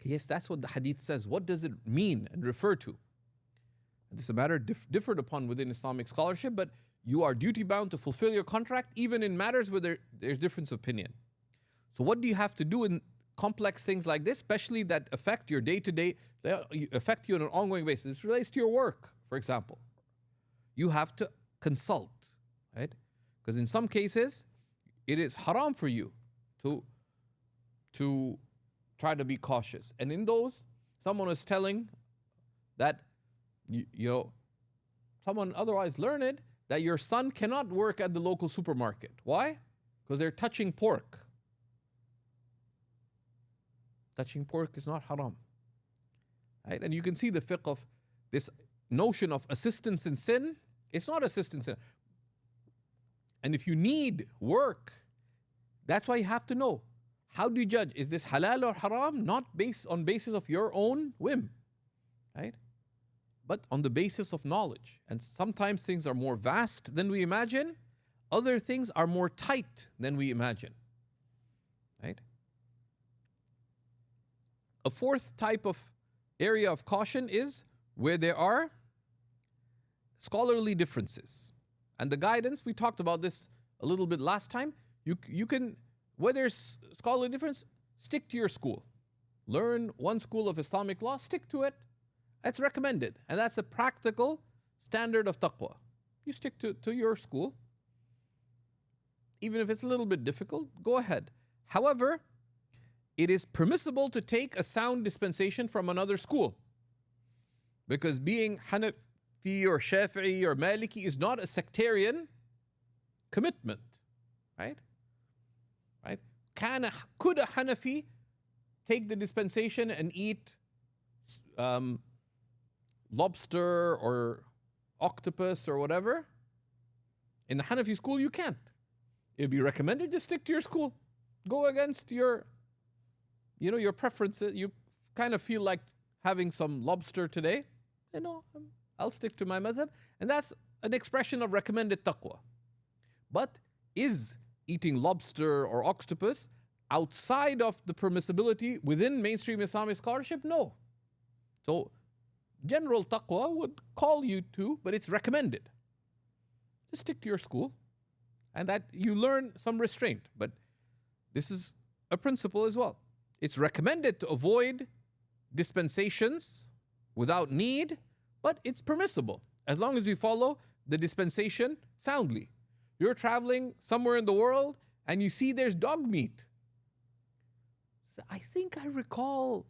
Yes, that's what the hadith says. What does it mean and refer to? This is a matter differed upon within Islamic scholarship, but You are duty bound to fulfill your contract, even in matters where there's difference of opinion. So, what do you have to do in complex things like this, especially that affect your day to day, affect you on an ongoing basis? This relates to your work, for example. You have to consult, right? Because in some cases, it is haram for you to try to be cautious. And in those, someone was telling that, someone otherwise learned, that your son cannot work at the local supermarket. Why? Because they're touching pork. Touching pork is not haram. Right? And you can see the fiqh of this notion of assistance in sin. It's not assistance in. And if you need work, that's why you have to know. How do you judge? Is this halal or haram? Not based on basis of your own whim. Right? But on the basis of knowledge. And sometimes things are more vast than we imagine. Other things are more tight than we imagine. Right? A fourth type of area of caution is where there are scholarly differences. And the guidance, we talked about this a little bit last time. You can, where there's scholarly difference, stick to your school. Learn one school of Islamic law, stick to it. That's recommended. And that's a practical standard of taqwa. You stick to your school. Even if it's a little bit difficult, go ahead. However, it is permissible to take a sound dispensation from another school. Because being Hanafi or Shafi'i or Maliki is not a sectarian commitment. Right? Right? Could a Hanafi take the dispensation and eat lobster or octopus or whatever? In the Hanafi school, you can't. It'd be recommended to stick to your school. Go against your preferences. You kind of feel like having some lobster today. I'll stick to my madhab. And that's an expression of recommended taqwa. But is eating lobster or octopus outside of the permissibility within mainstream Islamic scholarship? No. So general taqwa would call you to, but it's recommended. Just stick to your school, and that you learn some restraint. But this is a principle as well. It's recommended to avoid dispensations without need, but it's permissible as long as you follow the dispensation soundly. You're traveling somewhere in the world and you see there's dog meat. So I think I recall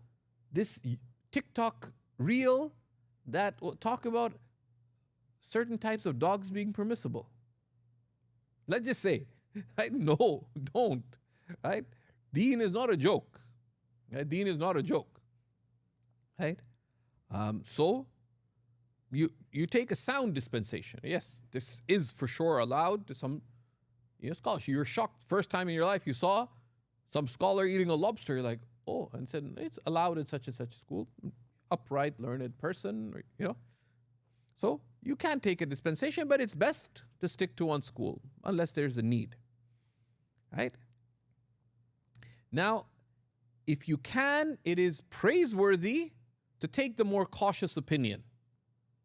this TikTok reel that will talk about certain types of dogs being permissible. Let's just say, right? No, don't. Right? Deen is not a joke. Right? Deen is not a joke. Right? So you take a sound dispensation. Yes, this is for sure allowed to some scholars. You're shocked. First time in your life you saw some scholar eating a lobster. You're like, oh, and said it's allowed in such and such a school. Upright, learned person, So you can take a dispensation, but it's best to stick to one school unless there's a need. Right? Now, if you can, it is praiseworthy to take the more cautious opinion.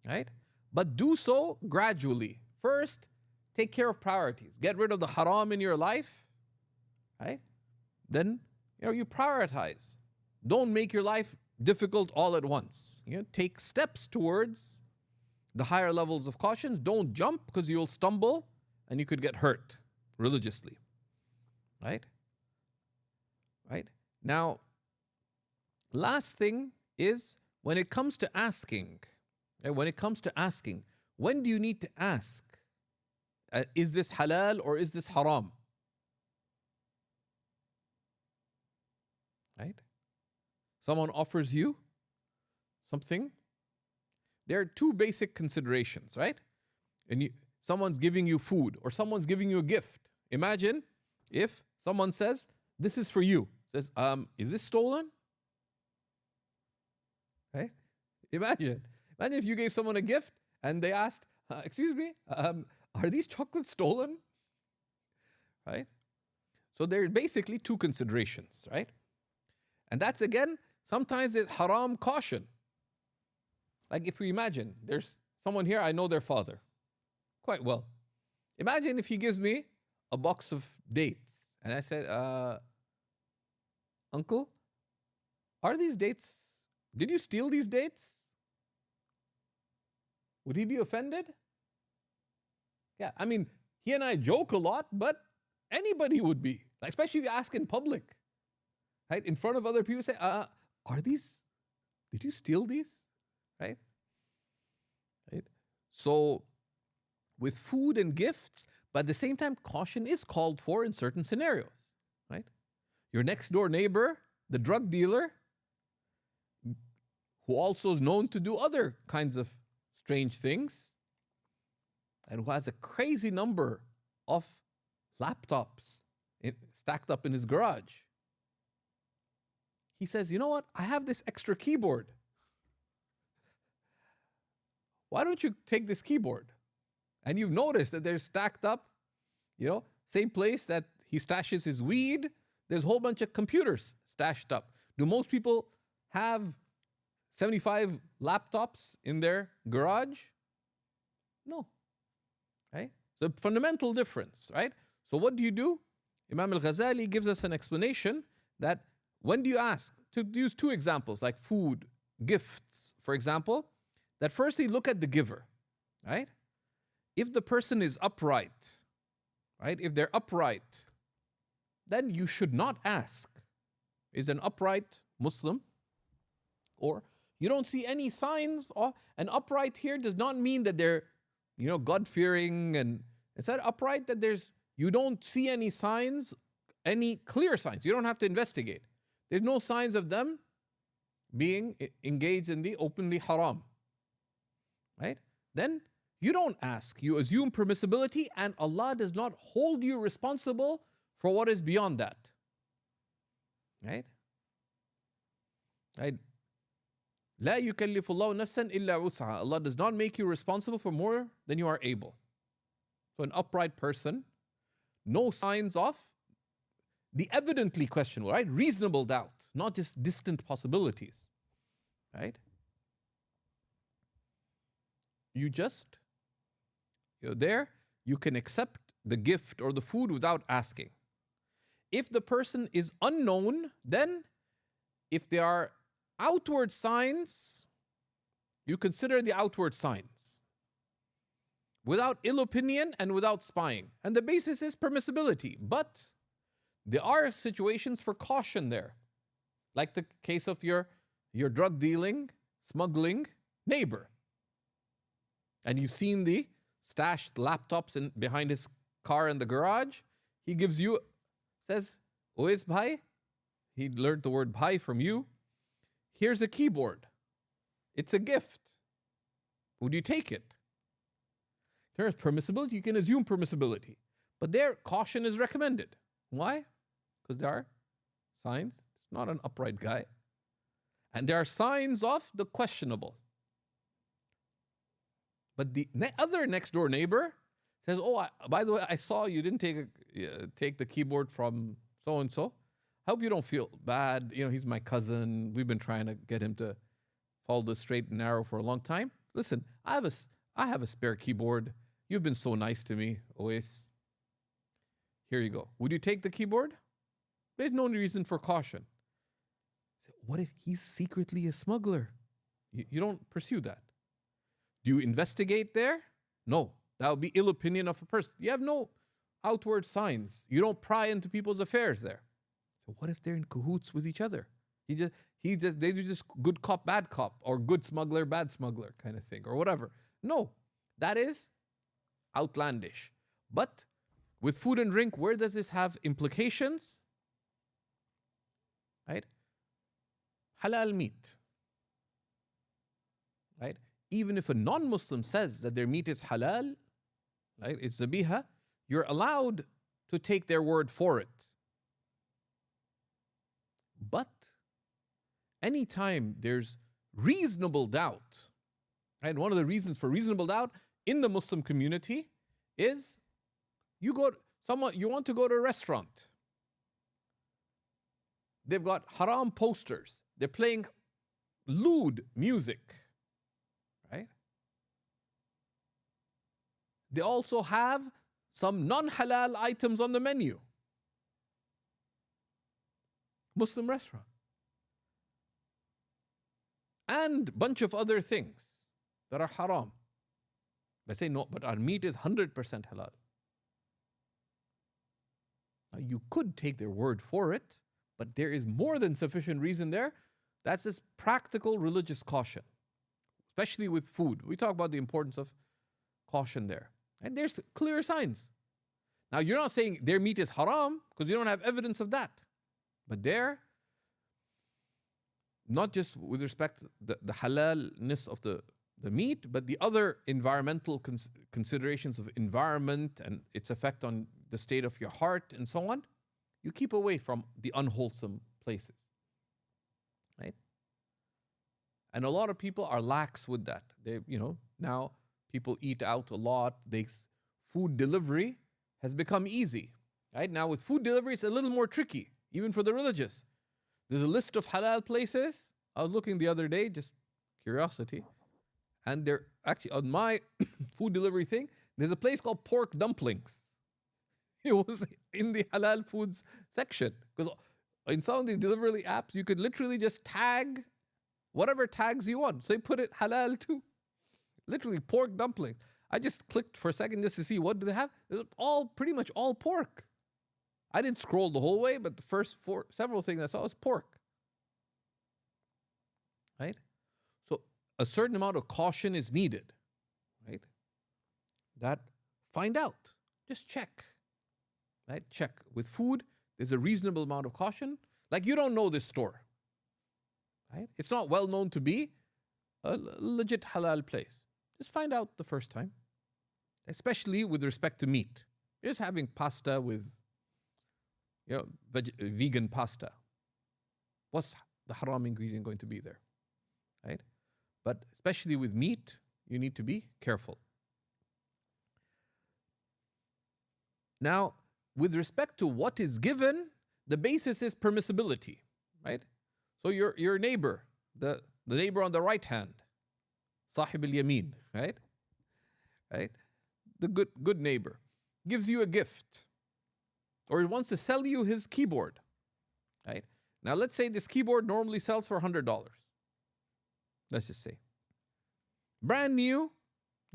Right? But do so gradually. First, take care of priorities. Get rid of the haram in your life. Right? Then, you prioritize. Don't make your life difficult all at once. Take steps towards the higher levels of cautions. Don't jump because you'll stumble and you could get hurt religiously. Right? Right? Now, last thing is when it comes to asking. When do you need to ask? Is this halal or is this haram? Right? Someone offers you something. There are two basic considerations, right? And someone's giving you food or someone's giving you a gift. Imagine if someone says, this is for you. Says, is this stolen? Right? Imagine if you gave someone a gift and they asked, excuse me, are these chocolates stolen? Right? So there are basically two considerations, right? And that's again, sometimes it's haram caution. Like if we imagine, there's someone here, I know their father quite well. Imagine if he gives me a box of dates and I said, Uncle, are these dates, did you steal these dates? Would he be offended? Yeah, I mean, he and I joke a lot, but anybody would be, like, especially if you ask in public, right? In front of other people, say, are these, did you steal these? Right? Right? So, with food and gifts, but at the same time, caution is called for in certain scenarios, right? Your next door neighbor, the drug dealer, who also is known to do other kinds of strange things, and who has a crazy number of laptops stacked up in his garage. He says, you know what? I have this extra keyboard. Why don't you take this keyboard? And you've noticed that they're stacked up, same place that he stashes his weed. There's a whole bunch of computers stashed up. Do most people have 75 laptops in their garage? No. Right? So fundamental difference, right? So what do? Imam al-Ghazali gives us an explanation that when do you ask? To use two examples, like food, gifts, for example, that firstly look at the giver, right? If the person is upright, right? If they're upright, then you should not ask, is an upright Muslim? Or you don't see any signs of an upright here does not mean that they're, God-fearing, and it's not upright that you don't see any signs, any clear signs. You don't have to investigate. There's no signs of them being engaged in the openly haram, right? Then you don't ask. You assume permissibility, and Allah does not hold you responsible for what is beyond that, right? Right? لا يكلف الله نفسا إلا وسعها. Allah does not make you responsible for more than you are able. So an upright person, no signs of the evidently questionable, right? Reasonable doubt, not just distant possibilities, right? You just, there, you can accept the gift or the food without asking. If the person is unknown, then if there are outward signs, you consider the outward signs without ill opinion and without spying. And the basis is permissibility. But there are situations for caution there, like the case of your drug dealing, smuggling neighbor. And you've seen the stashed laptops behind his car in the garage. He gives you, says, Ois bhai, he learned the word bhai from you. Here's a keyboard. It's a gift. Would you take it? There's permissibility. You can assume permissibility. But there, caution is recommended. Why? Because there are signs. It's not an upright guy. And there are signs of the questionable. But the other next door neighbor says, by the way, I saw you didn't take the keyboard from so-and-so. I hope you don't feel bad. He's my cousin. We've been trying to get him to follow the straight and narrow for a long time. Listen, I have a spare keyboard. You've been so nice to me, always. Here you go. Would you take the keyboard? There's no reason for caution. What if he's secretly a smuggler? You don't pursue that. Do you investigate there? No. That would be ill opinion of a person. You have no outward signs. You don't pry into people's affairs there. So what if they're in cahoots with each other? They do just good cop, bad cop, or good smuggler, bad smuggler kind of thing, or whatever. No, that is outlandish. But with food and drink, where does this have implications? Right? Halal meat. Right? Even if a non-Muslim says that their meat is halal, right, it's zabiha, you're allowed to take their word for it. But anytime there's reasonable doubt, and one of the reasons for reasonable doubt in the Muslim community is you want to go to a restaurant. They've got haram posters. They're playing lewd music. Right? They also have some non-halal items on the menu. Muslim restaurant. And bunch of other things that are haram. They say, no, but our meat is 100% halal. Now, you could take their word for it, but there is more than sufficient reason there. That's this practical religious caution, especially with food. We talk about the importance of caution there. And there's clear signs. Now, you're not saying their meat is haram because you don't have evidence of that. But there, not just with respect to the halalness of the meat, but the other environmental considerations of environment and its effect on the state of your heart and so on, you keep away from the unwholesome places. Right? And a lot of people are lax with that. They, now people eat out a lot. Food delivery has become easy. Right? Now with food delivery, it's a little more tricky, even for the religious. There's a list of halal places. I was looking the other day, just curiosity. And they're actually, on my food delivery thing, there's a place called Pork Dumplings. It was in the halal foods section. Because in some of these delivery apps, you could literally just tag whatever tags you want. So they put it halal too. Literally, pork dumplings. I just clicked for a second just to see what do they have. It's pretty much all pork. I didn't scroll the whole way, but the first several things I saw was pork. Right? So a certain amount of caution is needed. Right? That find out. Just check. Right? Check. With food, there's a reasonable amount of caution. Like you don't know this store. Right? It's not well known to be a legit halal place. Just find out the first time. Especially with respect to meat. You're just having pasta with vegan pasta. What's the haram ingredient going to be there? Right? But especially with meat, you need to be careful. Now, with respect to what is given, the basis is permissibility, right? So your neighbor, the neighbor on the right hand, Sahib al-Yamin, right? Right? The good neighbor gives you a gift or he wants to sell you his keyboard, right? Now, let's say this keyboard normally sells for $100. Let's just say. Brand new,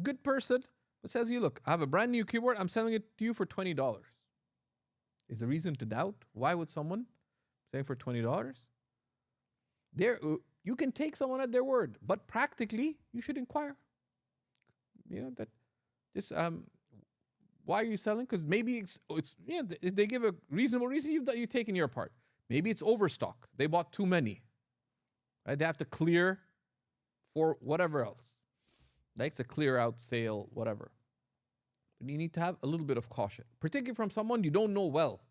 good person, but says, you look, I have a brand new keyboard, I'm selling it to you for $20. Is there reason to doubt? Why would someone say for $20? There, you can take someone at their word, but practically, you should inquire. That this why are you selling? Because maybe it's if they give a reasonable reason, you've taken your part. Maybe it's overstock. They bought too many. Right? They have to clear for whatever else. Like it's a clear out sale, whatever. But you need to have a little bit of caution, particularly from someone you don't know well.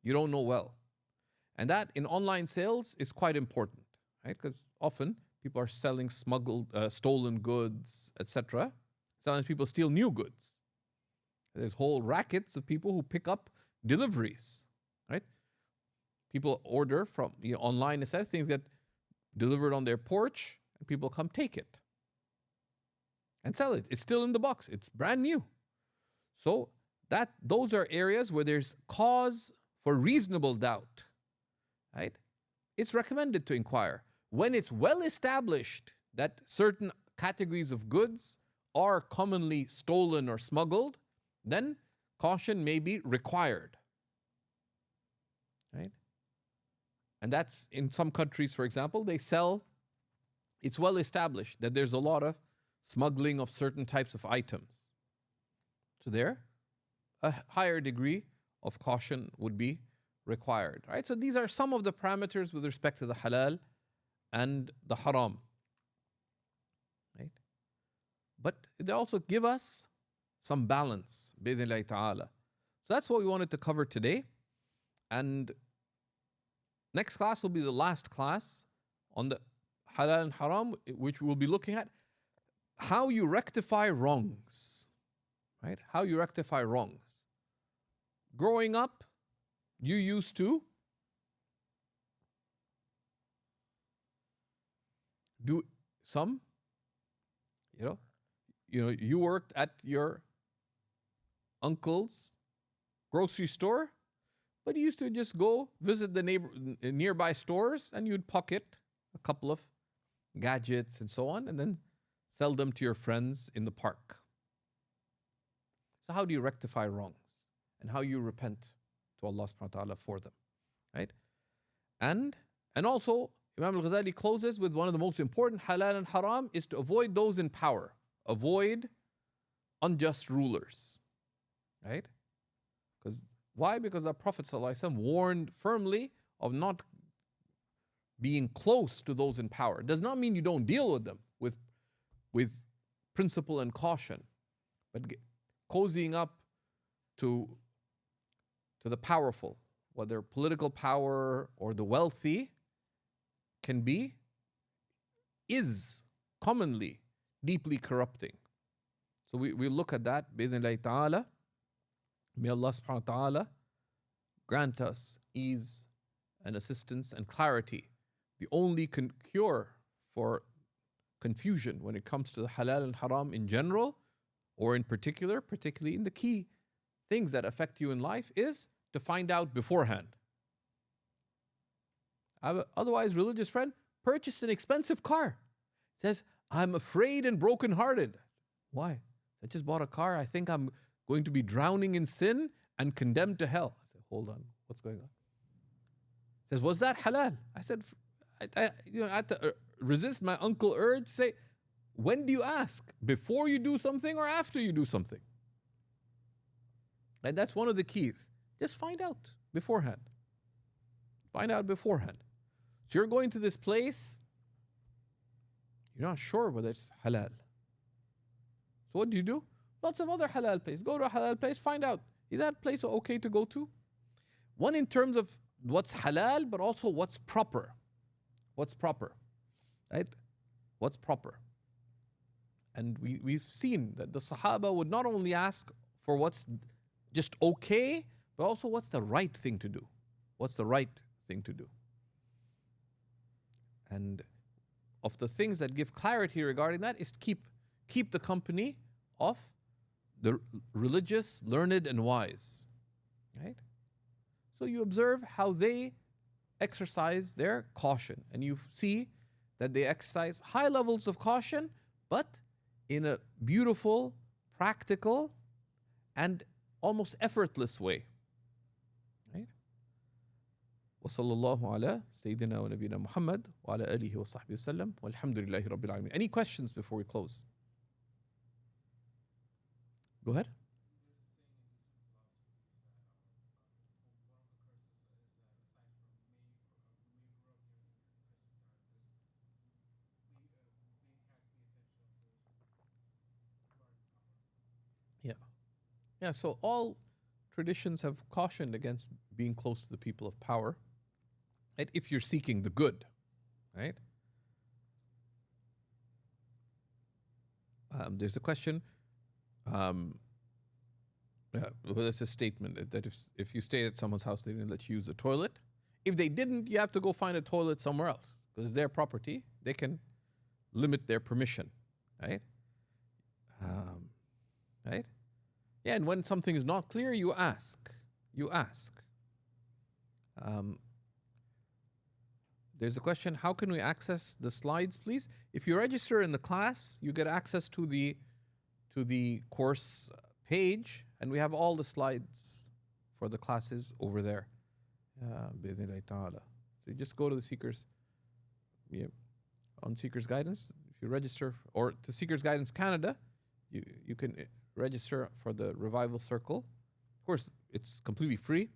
You don't know well. And that in online sales is quite important, right? Because often people are selling smuggled, stolen goods, etc. Sometimes people steal new goods. There's whole rackets of people who pick up deliveries, right? People order from online, etc. Things get delivered on their porch, and people come take it and sell it. It's still in the box. It's brand new. So those are areas where there's cause for reasonable doubt, right? It's recommended to inquire. When it's well established that certain categories of goods are commonly stolen or smuggled, then caution may be required, right? And that's in some countries, for example, it's well established that there's a lot of smuggling of certain types of items. So there, a higher degree of caution would be required, right? So these are some of the parameters with respect to the halal and the haram, right? But they also give us some balance, bi'idhnillahi ta'ala. So that's what we wanted to cover today. And next class will be the last class on the halal and haram, which we'll be looking at how you rectify wrongs, right? How you rectify wrongs. Growing up, you used to do some, you worked at your uncle's grocery store, but he used to just go visit the nearby stores, and you'd pocket a couple of gadgets and so on, and then sell them to your friends in the park. So how do you rectify wrongs? And how you repent to Allah subhanahu wa ta'ala for them, right? And also, Imam al-Ghazali closes with one of the most important halal and haram is to avoid those in power. Avoid unjust rulers, right? Why? Because the Prophet ﷺ warned firmly of not being close to those in power. It does not mean you don't deal with them with principle and caution, but cozying up to the powerful, whether political power or the wealthy, is commonly deeply corrupting. So we look at that, bi'idhnillahi ta'ala. May Allah subhanahu wa ta'ala grant us ease and assistance and clarity. The only cure for confusion when it comes to the halal and haram in general, or in particular, particularly in the key things that affect you in life, is to find out beforehand. Otherwise, religious friend purchased an expensive car. Says, I'm afraid and brokenhearted. Why? I just bought a car. I think I'm going to be drowning in sin and condemned to hell. I said, hold on, what's going on? He says, was that halal? I said, I had to resist my uncle urge, say, when do you ask? Before you do something or after you do something? And that's one of the keys. Just find out beforehand. Find out beforehand. So you're going to this place, you're not sure whether it's halal. So what do? Lots of other halal places. Go to a halal place, find out, is that place okay to go to? One in terms of what's halal, but also what's proper. What's proper, right? What's proper? And we've seen that the Sahaba would not only ask for what's just okay, but also what's the right thing to do. What's the right thing to do? And of the things that give clarity regarding that is to keep the company of the religious, learned, and wise, right? So you observe how they exercise their caution, and you see that they exercise high levels of caution, but in a beautiful, practical, and almost effortless way, right? وصلى الله على سيدنا ونبينا محمد وعلى آله وصحبه وسلم والحمد لله رب العالمين. Any questions before we close? Go ahead. Yeah, so all traditions have cautioned against being close to the people of power, right? If you're seeking the good, right? There's a question. It's a statement that if you stay at someone's house, they didn't let you use the toilet. If they didn't, you have to go find a toilet somewhere else because it's their property. They can limit their permission, right? Right? Yeah, and when something is not clear, you ask. You ask. There's a question, how can we access the slides, please? If you register in the class, you get access to the course page, and we have all the slides for the classes over there. So you just go to the Seekers, on Seekers Guidance. If you register, or to Seekers Guidance Canada, you can register for the Revival Circle. Of course, it's completely free,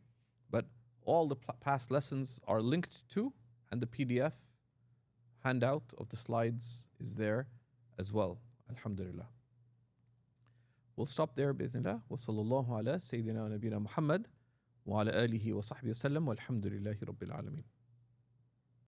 but all the past lessons are linked to, and the PDF handout of the slides is there as well. Alhamdulillah. We'll stop there, bi'idhnillah. Wa sallallahu ala Sayyidina wa Nabina Muhammad wa ala alihi wa sahbihi wa sallam walhamdulillahi rabbil alameen.